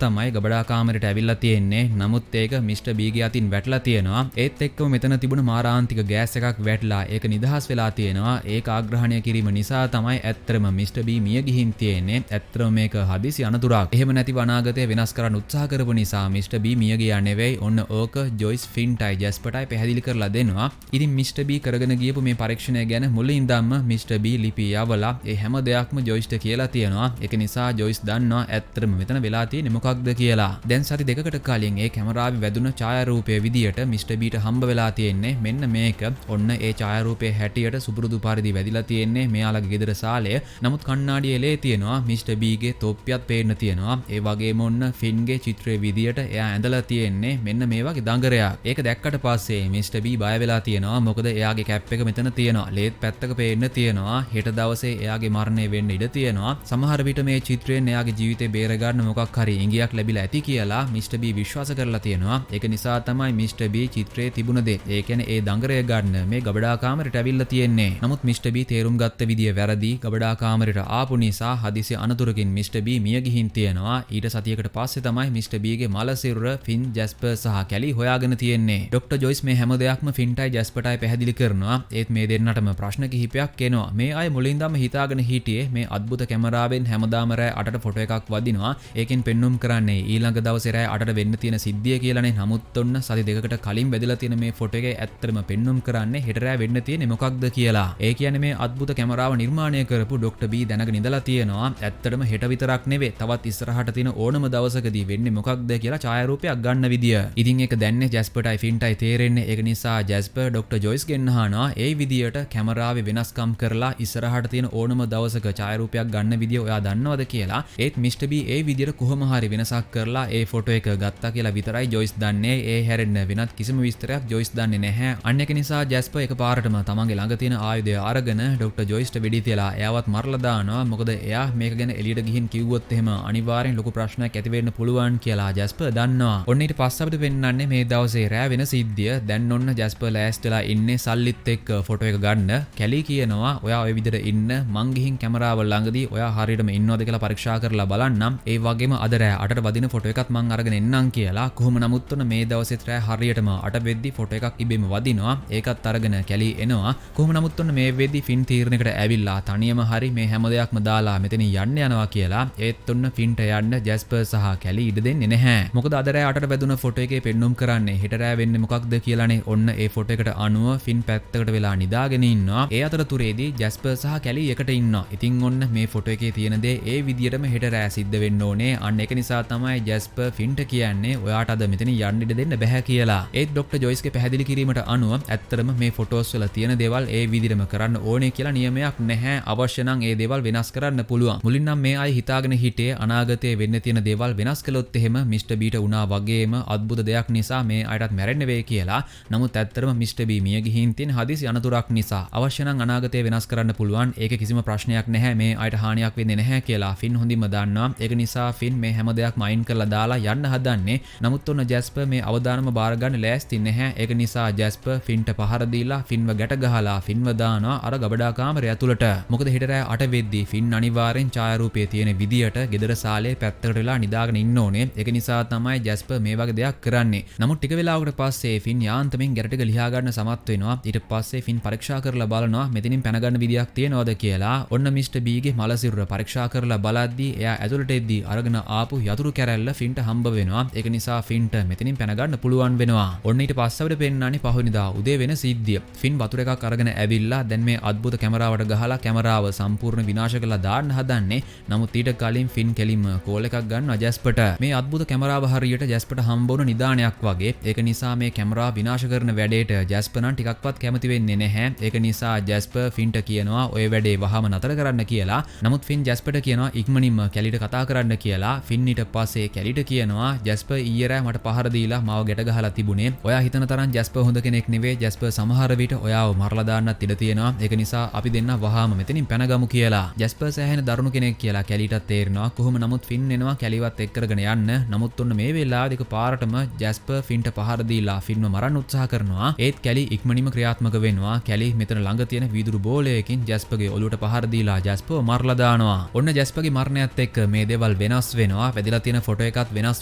තමයි ගබඩා කාමරයට ඇවිල්ලා තියෙන්නේ. නමුත් ඒක මිස්ටර් බීගේ අතින් වැටලා තියෙනවා. ඒත් එක්කම මෙතන තිබුණ මාරාන්තික ගෑස් එකක් වැටලා ඒක නිදහස් වෙලා තියෙනවා. ඒක ආග්‍රහණය කිරීම නිසා තමයි ඇත්තටම මිස්ටර් බී මිය ගිහින් තියෙන්නේ. ඇත්තටම මේක හදිසි අනතුරක්. එහෙම නැතිව අනාගතේ වෙනස් කරන්න උත්සාහ කරපු නිසා මිස්ටර් බී මිය ගියා නෙවෙයි. ඔන්න ඕක ජොයිස් ෆින්ටයි ජැස්පර්ටයි පැහැදිලි කරලා දෙනවා. ඉතින් මිස්ටර් බී කරගෙන ගියපු මේ පරීක්ෂණය ගැන මුලින්දම්ම මිස්ටර් බී ලිපි යවලා ඒ හැම දෙයක්ම ජොයිස්ට කියලා තියෙනවා. ඒක නිසා ජොයිස් දන්නවා ඇත්තටම මෙතන වෙලා තියෙන්නේ මොකක්ද කියලා. දැන් සති දෙකකට කලින් ඒ කැමරාවේ වැදුන ඡායාරූපයේ විදියට මිස්ටර් බීට හම්බ වෙලා තියෙන්නේ මෙන්න මේක. ඔන්න ඒ ඡායාරූපයේ හැටියට සුපුරුදු පරිදි වැදිලා තියෙන්නේ මෙයාලගේ ගෙදර සාලය. නමුත් කණ්ණාඩියේ එලේ තියෙනවා මිස්ටර් බීගේ තොප්පියත් පේන්න තියෙනවා. ඒ වගේම ඔන්න ෆින්ගේ චිත්‍රයේ විදියට එයා ඇඳලා තියෙන්නේ මෙන්න මේ වගේ දඟරයක්. ඒක දැක්කට පස්සේ මිස්ටර් බී බය වෙලා තියෙනවා. මොකද එයාගේ කැප් එක මෙතන තියෙනවා. ලේත් පැත්තක පේන්න තියෙනවා. හෙට දවසේ එයාගේ මරණය වෙන්න ඉඩ තියෙනවා. සමහර විට මේ චිත්‍රයෙන් එයාගේ ජීවිතේ බේර ගන්න මොකක් හරි ඉඟියක් ලැබිලා ඇති කියලා මිස්ටර් බී විශ්වාස කරලා තියෙනවා. ඒක නිසා තමයි මිස්ටර් බී චිත්‍රයේ තිබුණ දේ. ඒ කියන්නේ ඒ දඟරය ගන්න මේ ගබඩා කාමරයට ඇවිල්ලා තියෙන්නේ. නමුත් මිස්ටර් බී තේරුම් ගත්ත විදිය වැරදි. ගබඩා කාමරයට ආපු නිසා හදිසි අනතුරකින් මිස්ටර් බී මිය ගිහින් තියෙනවා. ඊට සතියකට පස්සේ තමයි මිස්ටර් බීගේ මල සිරුර ෆින් ජැස්පර් සහ කැලි හොයාගෙන තියෙන්නේ. ඩොක්ටර් ජොයිස් මේ හැම දෙයක්ම ෆින්ටයි ජැස්පර්ටයි පැහැදිලි කරනවා. ඒත් මේ දෙන්නටම ප්‍රශ්න කිහිපයක් එනවා. මේ අය මුලින්දම හිතාගෙන හිටියේ මේ අద్భుත කැමරාවෙන් හැමදාම රෑ 8ට ෆොටෝ එකක් වදිනවා. ඒකෙන් පෙන්눔 කරන්නේ ඊළඟ දවසේ රෑ 8ට වෙන්න තියෙන සිද්ධිය කියලානේ. නමුත් ඔන්න සති දෙකකට කලින් වැදලා තියෙන මේ ෆොටෝ එකේ ඇත්තටම පෙන්눔 කරන්නේ හෙට රෑ වෙන්න තියෙන්නේ මොකක්ද කියලා. ඒ කියන්නේ මේ අద్భుත කැමරාව නිර්මාණය කරපු ඩොක්ටර් බී දැනගෙන ඉඳලා තියෙනවා. ඇත්තටම හෙට විතරක් නෙවෙයි තවත් ඉස්සරහට තියෙන ඕනම දවසකදී වෙන්නේ මොකක්ද කියලා ඡායාරූපයක් ගන්න විදිය. ඉතින් ඒක දැන්නේ ජැස්පර්ටයි ෆින්ටයි තේරෙන්නේ. ඒක නිසා ජැස්පර් ඩොක්ටර් ජොයිස් ගෙන් අහනවා ඒ විදියට කැමරාවේ වෙනස්කම් කරලා ඉස්සරහට තියෙන ඕනම දවසක ඡායාරූපයක් ගන්න විදිය ඔයා දන්නවද කියලා. ඒත් මිස්ටර් බී ඒ විදියට කොහොම හරි වෙනසක් කරලා ඒ ෆොටෝ එක ගත්තා කියලා විතරයි ජොයිස් දන්නේ. ඒ හැරෙන්න වෙනත් කිසිම විස්තරයක් ජොයිස් දන්නේ නැහැ. අන්න ඒක නිසා ජැස්පර් එකපාරටම තමන්ගේ ළඟ තියෙන ආයුධය අරගෙන ඩොක්ටර් ජොයිස්ට වෙඩි තියලා එයාවත් මරලා දානවා. මොකද එයා මේක ගැන එළියට ගිහින් කිව්වොත් එහෙම අනිවාර්යෙන් ලොකු ප්‍රශ්නයක් ඇති වෙන්න පුළුවන් කියලා ජැස්පර් දන්නවා. ඔන්න ඊට පස්සේ අපිට පෙන්නන්නේ මේ දවසේ රෑ වෙන සිද්ධිය. දැන් ඔන්න ජැස්පර් ලෑස්තිලා ඉන්නේ සල්ලිත් එක්ක ෆොටෝ එක ගන්න. කැලි කියනවා ඔයා ওই විදිහට ඉන්න මං ගිහින් කැමරාව ළඟදී ඔයා හරියටම ඉන්නවද කියලා පරීක්ෂා කරලා බලන්නම්. ඒ වගේම අද රෑ 8ට වදින ෆොටෝ එකත් මං අරගෙන එන්නම් කියලා. කොහොම නමුත් ඔන්න මේ දවසේත් රෑ හරියටම 8 වෙද්දි ෆොටෝ එකක් ඉබේම වදිනවා. ඒකත් අරගෙන කැලි එනවා. කොහොම නමුත් ඔන්න මේ වෙද්දි ෆින් තීරණයකට ඇවිල්ලා තනියම හරි මේ හැම දෙයක්ම දාලා මෙතනින් යන්න යනවා කියලා. ඒත් ඔන්න ෆින්ට යන්න ජැස්පර් සහ කැලි ඉඩ දෙන්නේ නැහැ. මොකද අද රෑ 8ට වැදුන ෆොටෝ එකේ පෙන්눔 කරන්නේ හෙට රෑ වෙන්නේ මොකක්ද කියලානේ. ඔන්න ඒ ෆොටෝ එකට අනුව ෆින් පැත්තකට වෙලා නිදාගෙන ඉන්නවා. ඒ අතරතුරේදී ජැස්පර් සහ කැලි එකට ඉන්නවා. ඉතින් ඔන්න මේ ෆොටෝ එකේ තියෙන දේ ඒ විදියටම හෙට රෑ සිද්ධ වෙන්න ඕනේ. අන්න ඒක නිසා තමයි ජැස්පර් ෆින්ට කියන්නේ ඔයාට අද මෙතන යන්න ඉඩ දෙන්න බෑ කියලා. ඒත් ડોක්ටර් ජොයිස්ගේ පැහැදිලි කිරීමට අනුව ඇත්තටම මේ ෆොටෝස් වල තියෙන දේවල් ඒ විදිහටම කරන්න ඕනේ කියලා නියමයක් නැහැ. අවශ්‍ය නම් ඒ දේවල් වෙනස් කරන්න පුළුවන්. මුලින් නම් මේ අය හිතාගෙන හිටියේ අනාගතයේ වෙන්න තියෙන දේවල් වෙනස් කළොත් එහෙම මිස්ටර් බීට වුණා වගේම අద్భుත දෙයක් නිසා මේ අයටත් මැරෙන්න වෙයි කියලා. නමුත් ඇත්තටම මිස්ටර් බී මිය ගිහින් තියෙන හදිසි අනතුරක් නිසා අවශ්‍ය නම් අනාගතයේ වෙනස් කරන්න පුළුවන්. ඒකේ කිසිම ප්‍රශ්නයක් නැහැ. මේ අයට හානියක් වෙන්නේ නැහැ කියලා ෆින් හොඳින්ම දන්නවා. ඒක නිසා ෆින් මේ හැම දෙයක්ම අයින් කරලා දාලා යන්න හදන්නේ. නමුත් ඔන්න ජැස්පර් මේ අවදානම බාර ගන්න ලෑස්ති නැහැ. ඒක නිසා ජැස්පර් ෆින්ට පහර දීලා ෆින්ව ගැට ගහලා ෆින්ව දානවා අර ගබඩා කාමරය ඇතුළට. මොකද හෙට රෑ 8 වෙද්දී ෆින් අනිවාර්යෙන් ඡායාරූපයේ තියෙන විදියට ගෙදර සාලේ පැත්තකට වෙලා නිදාගෙන ඉන්න ඕනේ. ඒක නිසා තමයි ජැස්පර් මේ වගේ දෙයක් කරන්නේ. නමුත් ටික වෙලාවකට පස්සේ ෆින් යාන්තමින් ගැට ටික ලියා ගන්න සමත් වෙනවා. ඊට පස්සේ ෆින් පරීක්ෂා කරලා බලනවා මෙතනින් පැන ගන්න විදියක් තියෙනවද කියලා. ඔන්න මිස්ටර් බීගේ මල සිරුර පරීක්ෂා කරලා බලද්දී එයා ඇතුළට එද්දී අරගෙන ආපු යතුරු කැරැල්ල ෆින්ට හම්බ වෙනවා. ඒක නිසා ෆින්ට මෙතනින් පැන ගන්න පුළුවන් වෙනවා. ඔන්න ඊට පස්සේ අපිට පෙන්නන්නේ පහුවෙනිදා උදේ වෙන සිද්ධිය. ෆින් වතුර එකක් අරගෙන ඇවිල්ලා දැන් මේ අద్భుත කැමරාවට ගහලා කැමරාව සම්පූර්ණ විනාශ කරලා දාන්න හදන්නේ. නමුත් ඊට කලින් ෆින් කෙලින්ම කෝල් එකක් ගන්නවා ජැස්පර්ට. මේ අద్భుත කැමරාව හරියට ජැස්පර්ට හම්බ වුණ නිදානයක් වගේ. ඒක නිසා මේ කැමරාව විනාශ කරන වැඩේට ජැස්පර් නම් ටිකක්වත් කැමති වෙන්නේ නැහැ. ඒක නිසා ජැස්පර් ෆින්ට කියනවා ඔය වැඩේ වහම නතර කරන්න කියලා. නමුත් ෆින් ජැස්පර්ට කියනවා ඉක්මනින්ම කැලිට කතා කරන්න කියලා. ෆින් ඊට පස්සේ කැලිට කියනවා ජැස්පර් ඊයේ රෑ මට පහර දීලා මාව ගැට ගහලා තිබුණේ. ඔයා හිතන තරම් ජැස්පර් හොඳ කෙනෙක් නෙවෙයි. ජැස්පර් සමහර විට ඔයාව මරලා දාන්නත් ඉඩ තියෙනවා. ඒක නිසා අපි දෙන්න වහාම මෙතනින් පැනගමු කියලා. ජැස්පර් සෑහෙන දරුණු කෙනෙක් කියලා කැලිටත් තේරෙනවා. කොහොම නමුත් ෆින් එනවා කැලිවත් එක් කරගෙන යන්න. නමුත් ඔන්න මේ වෙලාවේදී පාරටම ජැස්පර් ෆින්ට පහර දීලා ෆින්ව මරන්න උත්සාහ කරනවා. ඒත් කැලි ඉක්මනින්ම ක්‍රියාත්මක වෙනවා. කැලි මෙතන ළඟ තියෙන වීදුරු බෝලයකින් ජැස්පර්ගේ ඔලුවට පහර දීලා ජැස්පර් මරලා දානවා. ඔන්න ජැස්පර්ගේ මරණයත් එක්ක මේ දේවල් වෙනස් වෙනවා. වැදලා තියෙන ෆොටෝ එකත් වෙනස්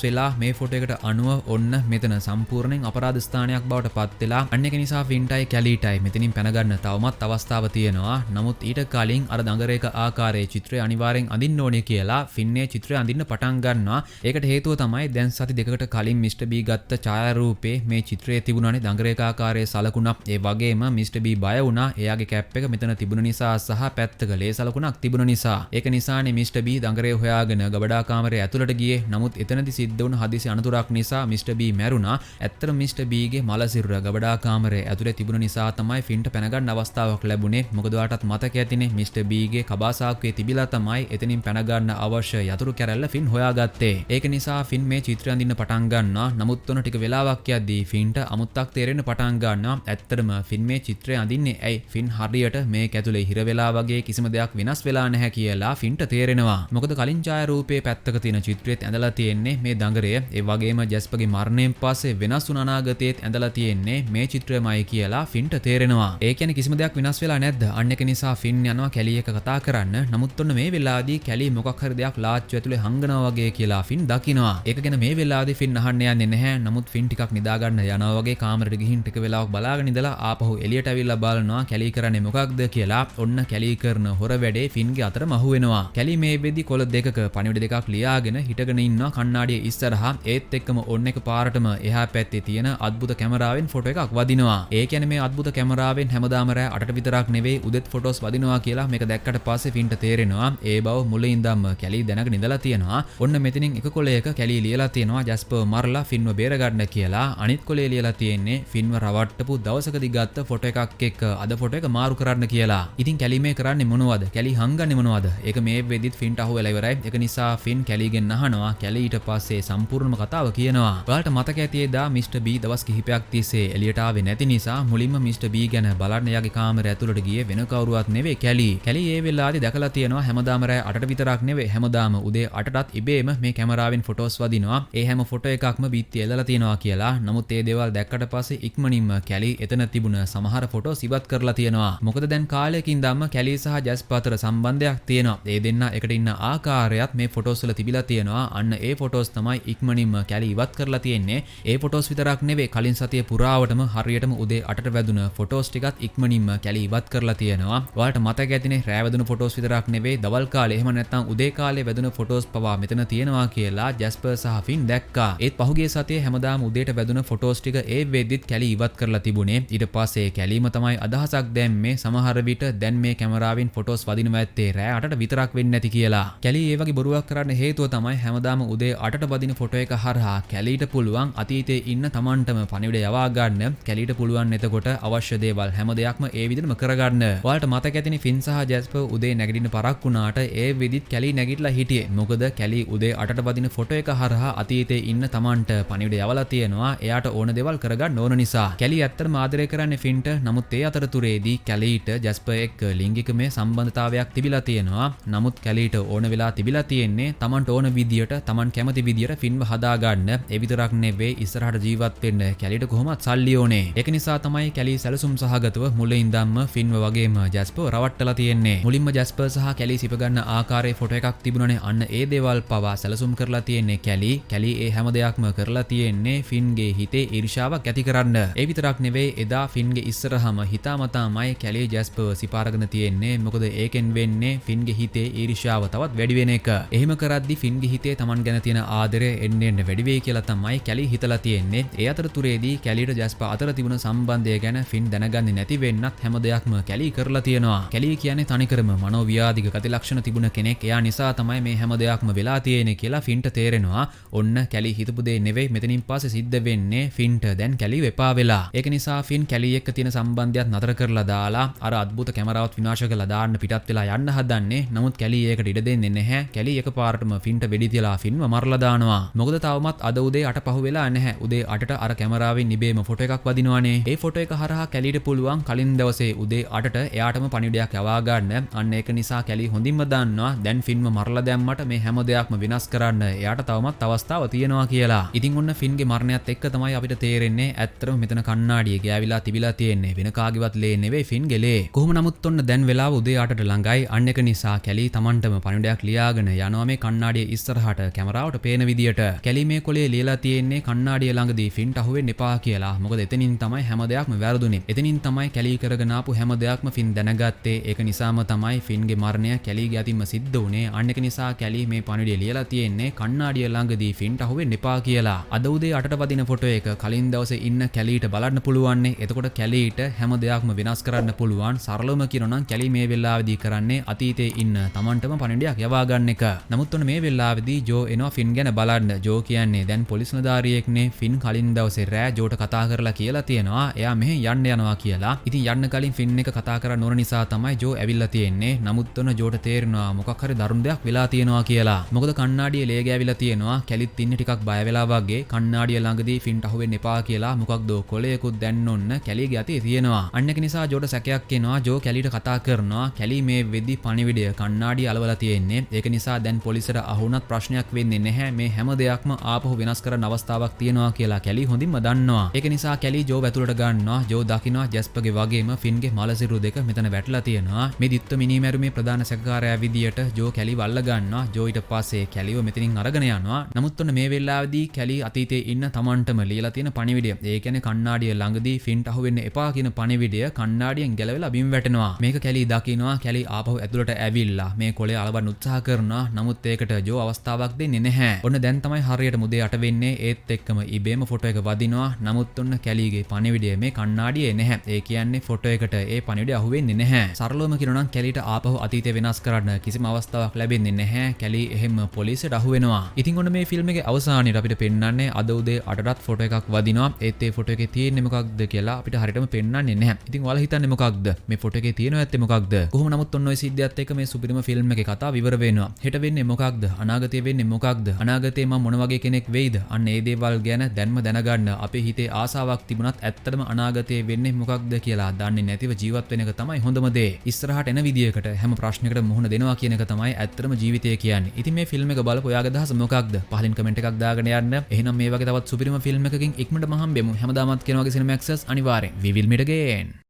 වෙලා මේ ෆොටෝ එකට අනුව ඔන්න මෙතන සම්පූර්ණයෙන් අපරාධ ස්ථානයක් බවට පත් වෙලා අන්න ඒක නිසා ෆින්ටයි කැලිටයි මෙතනින් පැන ගන්න තවමත් අවස්ථාව තියෙනවා. නමුත් ඊට කලින් අර දඟරේක ආකාරයේ චිත්‍රය අනිවාර්යෙන් අඳින්න ඕනේ කියලා ෆින්නේ චිත්‍රය අඳින්න පටන් ගන්නවා. ඒකට හේතුව තමයි දැන් සති දෙකකට කලින් මිස්ටර් බී ගත්ත ඡායාරූපේ මේ චිත්‍රයේ තිබුණානේ දඟරේක ආකාරයේ සලකුණක්. ඒ වගේම මිස්ටර් බී බය වුණා. එයාගේ කැප් එක මෙතන තිබුණ නිසා සහ පැත්තක ලේ සලකුණක් තිබුණ නිසා. ඒක නිසානේ මිස්ටර් බී දඟරේ හොයාගෙන ගබඩා කාමරේ ඇතුළට ගියේ. නමුත් එතනදි සිද්ධ වුණ හදිසි අනතුරක් නිසා මිස්ටර් බී මැරුණා. ඇත්තට මිස්ටර් බීගේ මල සිරුර ගබඩා කාමරේ ඇතුලේ තිබුණ නිසා තමයි ෆින්ට පැන ගන්න අවස්ථාවක් ලැබුණේ. මොකද ඔයාටත් මතක ඇතිනේ මිස්ටර් බීගේ කබාසාක්කුවේ තිබිලා තමයි එතනින් පැන ගන්න අවශ්‍ය යතුරු කැරැල්ල ෆින් හොයාගත්තේ. ඒක නිසා ෆින් මේ චිත්‍රය අඳින්න පටන් ගන්නවා. නමුත් ඔන්න ටික වෙලාවක් යද්දී ෆින්ට අමුත්තක් තේරෙන්න පටන් ගන්නවා. ඇත්තටම ෆින් මේ චිත්‍රය අඳින්නේ ඇයි? ෆින් හරියට මේක ඇතුලේ හිර වෙලා වගේ කිසිම දෙයක් වෙනස් වෙලා නැහැ කියලා ෆින්ට තේරෙනවා. මොකද කලින් ඡායාරූපයේ පැත්තක තියෙන චිත්‍රෙත් ඇඳලා තියෙන්නේ මේ දඟරය. ඒ වගේම ජැස්පර්ගේ මරණයෙන් පස්සේ වෙනස් වුණ අනාගතයේත් ඇඳලා තියෙන්නේ මේ චිත්‍රයමයි කියලා ෆින්ට තේරෙනවා. ඒ කියන්නේ කිසිම දෙයක් වෙනස් වෙලා නැද්ද? අන්න ඒක නිසා ෆින් යනවා කැලි එක කතා කරන්න. නමුත් ඔන්න මේ වෙලාවේදී කැලි මොකක් හරි දෙයක් ලාච්චු ඇතුලේ හංගනවා වගේ කියලා ෆින් දකිනවා. ඒක ගැන මේ වෙලාවේදී ෆින් අහන්න යන්නේ නැහැ. නමුත් ෆින් ටිකක් නිදා ගන්න යනවා වගේ කාමරෙට ගිහින් ටික වෙලාවක් බලාගෙන ඉඳලා ආපහු එළියට ඇවිල්ලා බලනවා කැලි කරන්නේ මොකක්ද කියලා. ඔන්න ඔන්න කැලී කරන හොර වැඩේ ෆින්ගේ අතර මහු වෙනවා. කැලී මේ වෙද්දි කොළ දෙකක පණිවිඩ දෙකක් ලියාගෙන හිටගෙන ඉන්නවා කණ්ණාඩිය ඉස්සරහා. ඒත් එක්කම ඔන්න එක පාරටම එහා පැත්තේ තියෙන අద్భుත කැමරාවෙන් ෆොටෝ එකක් වදිනවා. ඒ කියන්නේ මේ අద్భుත කැමරාවෙන් හැමදාම රෑ 8ට විතරක් නෙවෙයි උදෙත් ෆොටෝස් වදිනවා කියලා මේක දැක්කට පස්සේ ෆින්ට තේරෙනවා. ඒ බව මුලින් ඉඳන්ම කැලී දැනගෙන ඉඳලා තියෙනවා. ඔන්න මෙතනින් එක කොළයක කැලී ලියලා තියෙනවා ජැස්පර් මරලා ෆින්ව බේර ගන්න කියලා. අනිත් කොළේ ලියලා තියෙන්නේ ෆින්ව රවට්ටපු දවසකදී ගත්ත ෆොටෝ එකක් එක්ක අද ෆොටෝ එක මාරු කරන්න කියලා. ඉතින් කැලී මේ කරන්නේ මොනවද? කැලී හංගන්නේ මොනවද? ඒක මේ වෙද්දිත් ෆින්ට අහුවෙලා ඉවරයි. ඒක නිසා ෆින් කැලීගෙන් අහනවා. කැලී ඊට පස්සේ සම්පූර්ණම කතාව කියනවා. ඔයාලට මතක ඇති දා මිස්ටර් බී දවස් කිහිපයක් තිස්සේ එළියට ආවේ නැති නිසා මුලින්ම මිස්ටර් බී ගැන බලන්න යාගේ කාමරය ඇතුළට ගියේ වෙන කවුරුවත් නෙවෙයි කැලී. කැලී ඒ වෙලාවේදී දැකලා තියෙනවා හැමදාම රෑ 8ට විතරක් නෙවෙයි හැමදාම උදේ 8ටත් ඉබේම මේ කැමරාවෙන් ෆොටෝස් වදිනවා. ඒ හැම ෆොටෝ එකක්ම බීත්තිය එල්ලලා තියෙනවා කියලා. නමුත් ඒ දේවල් දැක්කට පස්සේ ඉක්මනින්ම කැලී එතන තිබුණ සමහර ෆොටෝස් ඉවත් කරලා තියෙනවා. මොකද දැන් කාලයකින් ධම්ම කැලී සහ ජැස්පර් අතර සම්බන්ධයක් තියෙනවා. ඒ දෙන්න එකට ඉන්න ආකාරයත් මේ ෆොටෝස් වල තිබිලා තියෙනවා. අන්න ඒ ෆොටෝස් තමයි ඉක්මනින්ම කැලී ඉවත් කරලා තියෙන්නේ. ඒ ෆොටෝස් විතරක් නෙවෙයි කලින් සතිය පුරාවටම හරියටම උදේ 8ට වැදුන ෆොටෝස් ටිකත් ඉක්මනින්ම කැලී ඉවත් කරලා තියෙනවා. ඔයාලට මතක ඇතිනේ රෑ වැදුන ෆොටෝස් විතරක් නෙවෙයි දවල් කාලේ එහෙම නැත්නම් උදේ කාලේ වැදුන ෆොටෝස් පවා මෙතන තියෙනවා කියලා ජැස්පර් සහ ෆින් දැක්කා. ඒත් පහුගිය සතියේ හැමදාම උදේට වැදුන ෆොටෝස් ටික ඒ වෙද්දිත් කැලී ඉවත් කරලා තිබුණේ. ඊට පස්සේ කැලීම තමයි අදහසක් දැම්මේ සමහර විට දැන් මේ කැමරාවෙන් ෆොටෝස් වදිනවා ඇත්තේ රෑ 8ට විතරක් වෙන්නේ නැති කියලා. කැලී ඒ වගේ බොරුවක් කරන්න හේතුව තමයි හැමදාම උදේ 8ට වදින ෆොටෝ එක හරහා කැලීට පුළුවන් අතීතයේ ඉන්න Tamanටම පණිවිඩ යවා ගන්න. කැලීට පුළුවන් එතකොට අවශ්‍ය දේවල් හැම දෙයක්ම ඒ විදිහටම කරගන්න. ඔයාලට මතක ඇතිනේ ෆින් සහ ජැස්පර් උදේ නැගිටින්න පරක් වුණාට ඒ වෙදිත් කැලී නැගිටලා හිටියේ. මොකද කැලී උදේ 8ට වදින ෆොටෝ එක හරහා අතීතයේ ඉන්න Tamanට පණිවිඩ යවලා තියෙනවා. එයාට ඕන දේවල් කරගන්න ඕන නිසා. කැලී ඇත්තටම ආදරය කරන්නේ ෆින්ට. නමුත් ඒ අතරතුරේදී කැලීට ජැස්පර් එක්ක ලිංගිකමය සම්බන්ධතාවයක් තිබිලා තියෙනවා. නමුත් කැලීට ඕන වෙලා තිබිලා තියෙන්නේ Tamanට ඕන විදියට Taman කැමති විදියට ෆින්ව හදාගන්න. ඒ විතරක් නෙවෙයි ඉස්සරහට ජීවත් වෙන්න කැලීට කොහොමත් සල්ලි ඕනේ. ඒක නිසා තමයි කැලී සැලසුම් සහගතව මුලින් ඉඳන්ම ෆින්ව වගේම ජැස්පර් රවට්ටලා තියෙන්නේ. මුලින්ම ජැස්පර් සහ කැලී සිප ගන්න ආකාරයේ ෆොටෝ එකක් තිබුණනේ. අන්න ඒ දේවල් පවා සැලසුම් කරලා තියෙන්නේ කැලී. කැලී ඒ හැම දෙයක්ම කරලා තියෙන්නේ ෆින්ගේ හිතේ ඊර්ෂාවක් ඇති කරන්න. ඒ විතරක් නෙවෙයි එදා ෆින්ගේ ඉස්සරහම හිතාමතාමයි කැලී ජැස්පර් සිපාරගෙන තියෙන්නේ. මොකද ඒකෙන් වෙන්නේ ෆින්ගේ හිතේ ඊර්ෂාව තවත් වැඩි වෙන එක. එහෙම කරද්දි ෆින්ගේ හිතේ Taman ගැන තියෙන ආදරය එන්න වැඩි වෙයි කියලා තමයි කැලී හිතලා තියෙන්නේ. ඒ අතරතුරේදී කැලීට ජැස්පර් අතර තිබුණ සම්බන්ධය ගැන ෆින් දැනගන්නේ නැති වෙන්නත් හැම දෙයක්ම කැලී කරලා තියෙනවා. කැලී කියන්නේ තනිකරම මනෝව්‍යාධික ගති ලක්ෂණ තිබුණ කෙනෙක්. එයා නිසා තමයි මේ හැම දෙයක්ම වෙලා තියෙන්නේ කියලා ෆින්ට තේරෙනවා. ඔන්න කැලී හිතපු දේ නෙවෙයි මෙතනින් පස්සේ සිද්ධ වෙන්නේ ෆින්ට දැන් කැලී වෙපා වෙලා. ඒක නිසා ෆින් කැලී එක්ක තියෙන සම්බන්ධයත් නතර කරලා දාලා අර අద్భుත කැමරාවත් විනාශ කරලා දාන්න පිටත් වෙලා යන්න හදන්නේ. නමුත් කැලී ඒකට ඉඩ දෙන්නේ නැහැ. කැලී එකපාරටම ෆින්ට වෙඩි තියලා ෆින්ව මරලා දානවා. මොකද තවමත් අද උදේ 8 පහු වෙලා නැහැ. උදේ 8ට අර කැමරාවෙන් ඉබේම ෆොටෝ එකක් වදිනවනේ. ඒ ෆොටෝ එක හරහා කැලීට පුළුවන් කලින් දවසේ උදේ 8ට එයාටම පණිවිඩයක් යවා ගන්න. අන්න ඒක නිසා කැලී හොඳින්ම දන්නවා දැන් ෆින්ව මරලා දැම්මට මේ හැම දෙයක්ම විනාශ කරන්න එයාට තවමත් අවස්ථාව තියෙනවා කියලා. ඉතින් ඔන්න ෆින්ගේ මරණයත් එක්ක තමයි අපිට තේරෙන්නේ ඇත්තටම මෙතන කණ්ණාඩිය ගෑවිලා තිබිලා තියෙන්නේ වෙන කාගේවත් ලේ නෙවෙයි ෆින්ගේ ලේ. කොහොම නමුත් ඔන්න දැන් වෙලාව උදේ 8ට ළඟයි. අන්න ඒක නිසා කැලී Tamanටම පණිවිඩයක් ලියාගෙන යනවා මේ කණ්ණාඩිය ඉස්සරහට කැමරාවට පේන විදියට. කැලී මේ කොලේ ලියලා තියෙන්නේ කණ්ණාඩිය ළඟදී ෆින්ට අහුවෙන්න එපා කියලා. මොකද එතනින් තමයි හැම දෙයක්ම වැරදුනේ. එතනින් තමයි කැලී කරගෙන ආපු හැම දෙයක්ම ෆින් දැනගත්තේ. ඒක නිසාම තමයි ෆින්ගේ මරණය කැලීගේ අතින්ම සිද්ධ වුනේ. අන්න ඒක නිසා කැලී මේ පණිවිඩය ලියලා තියෙන්නේ කණ්ණාඩිය ළඟදී ෆින්ට අහුවෙන්න එපා කියලා. අද උදේ 8ට වදින ෆොටෝ එක කලින් දවසේ ඉන්න කැලීට බලන්න පුළුවන්. එතකොට කැලීට හැම දෙයක්ම විනාශ කරන්න පුළුවන්. සරලවම කියනවා නම් කැලී මේ වෙලාවේදී කරන්නේ අතීතයේ ඉන්න Tamanටම පණිවිඩයක් යවා ගන්න එක. නමුත් ඔන්න මේ වෙලාවේදී ජෝ එනවා ෆින් ගැන බලන්න. ජෝ කියන්නේ දැන් පොලිස් නිලධාරියෙක්නේ. ෆින් කලින් දවසේ රෑ ජෝට කතා කරලා කියලා තියෙනවා එයා මෙහෙ යන්න යනවා කියලා. ඉතින් යන්න කලින් ෆින් එක කතා කරන්න ඕන නිසා තමයි ජෝ ඇවිල්ලා තියෙන්නේ. නමුත් ඔන්න ජෝට තේරෙනවා මොකක් හරි දරුණු දෙයක් වෙලා තියෙනවා කියලා. මොකද කණ්ණාඩියේ ලේ ගෑවිලා තියෙනවා. කැලිත් ඉන්නේ ටිකක් බය වෙලා වගේ. කණ්ණාඩිය ළඟදී ෆින්ට අහුවෙන්න එපා කියලා මොකක්ද කොලයකුත් දැන් ඔන්න කැලීගේ අතේ තියෙනවා. අන්න ඒක නිසා ජෝට සැකයක් එනවා. ජෝ කැලීට කතා කරනවා. කැලී මේ වෙද්දි පණිවිඩය කණ්ණාඩිය අලවලා තියෙන්නේ. ඒක නිසා දැන් පොලිසියට අහුණත් ප්‍රශ්නයක් වෙන්නේ නැහැ. මේ හැම දෙයක්ම ආපහු වෙනස් කරන්න අවස්ථාවක් තියෙනවා කියලා කැලී හොඳින්ම දන්නවා. ඒක නිසා කැලී ජෝ ඇතුළට ගන්නවා. ජෝ දකිනවා ජැස්පර්ගේ වගේම ෆින්ගේ මලසිරු දෙක මෙතන වැටලා තියෙනවා. මේ දිත්ත මිනිමැරුමේ ප්‍රධාන සැකකාරයා විදියට ජෝ කැලී වල්ල ගන්නවා. ජෝ ඊට පස්සේ කැලීව මෙතනින් අරගෙන යනවා. නමුත් ඔන්න මේ වෙලාවේදී කැලී අතීතයේ ඉන්න Tamanටම ලියලා තියෙන පණිවිඩය. ඒ කියන්නේ කණ්ණාඩිය ළඟදී ෆින්ට අහුවෙන්න එපා කියන පණිවිඩය කණ්ණාඩියෙන් ගැලවෙලා බිම් වැටෙනවා. මේක කැලි දකිනවා කැලි ආපහු ඇතුළට ඇවිල්ලා මේ කොලේ අලවන්න උත්සාහ කරනවා නමුත් ඒකට ජෝ අවස්ථාවක් දෙන්නේ නැහැ. ඔන්න දැන් තමයි හරියට මුදේ යට වෙන්නේ ඒත් එක්කම ඉබේම ෆොටෝ එක වදිනවා නමුත් ඔන්න කැලිගේ පණිවිඩය මේ කණ්ණාඩියේ නැහැ. ඒ කියන්නේ ෆොටෝ එකට ඒ පණිවිඩය අහු වෙන්නේ නැහැ. සරලවම කියනවා නම් කැලිට ආපහු අතීතය වෙනස් කරන්න කිසිම අවස්ථාවක් ලැබෙන්නේ නැහැ. කැලි එහෙම පොලිසියට අහු වෙනවා. ඉතින් ඔන්න මේ ෆිල්ම් එකේ අවසානයේ අපිට පෙන්වන්නේ අද උදේ 8ටත් ෆොටෝ එකක් වදිනවා. ඒත් ඒ ෆොටෝ එකේ තියෙන්නේ මොකක්ද කියලා අපිට හරියටම පෙන්වන්නේ නැහැ. ඉතින් ඔයාලා හිතන්නේ මොකක්ද? මේ ෆොටෝ එකේ තියෙනව ඇත්තේ මොකක්ද? කොහොම නමුත් ඔන්න ඔය සිද්ධියත් එක්ක මේ සුපිරිම ෆිල්ම් එකේ කතාව ඉවර වෙනවා. හෙට වෙන්නේ මොකක්ද? අනාගතේ වෙන්නේ මොකක්ද? අනාගතේ මම මොන වගේ කෙනෙක් වෙයිද? අන්න ඒ දේවල් ගැන දැන්ම දැනගන්න අපේ හිතේ ආසාවක් තිබුණත් ඇත්තටම අනාගතේ වෙන්නේ මොකක්ද කියලා දන්නේ නැතිව ජීවත් වෙන එක තමයි හොඳම දේ. ඉස්සරහට එන විදියකට හැම ප්‍රශ්නයකට මුහුණ දෙනවා කියන එක තමයි ඇත්තටම ජීවිතය කියන්නේ. ඉතින් මේ ෆිල්ම් එක බලපු ඔයාගේ අදහස මොකක්ද? පහලින් කමෙන්ට් එකක් දාගෙන යන්න. එහෙනම් මේ වගේ තවත් සුපිරිම ෆිල්ම් එකකින් ඉක්මනට මහම්බෙමු. හැමදාමත් කියනවා වගේ සිනමැක්සස් අනිවාර්යෙන්. We will meet again.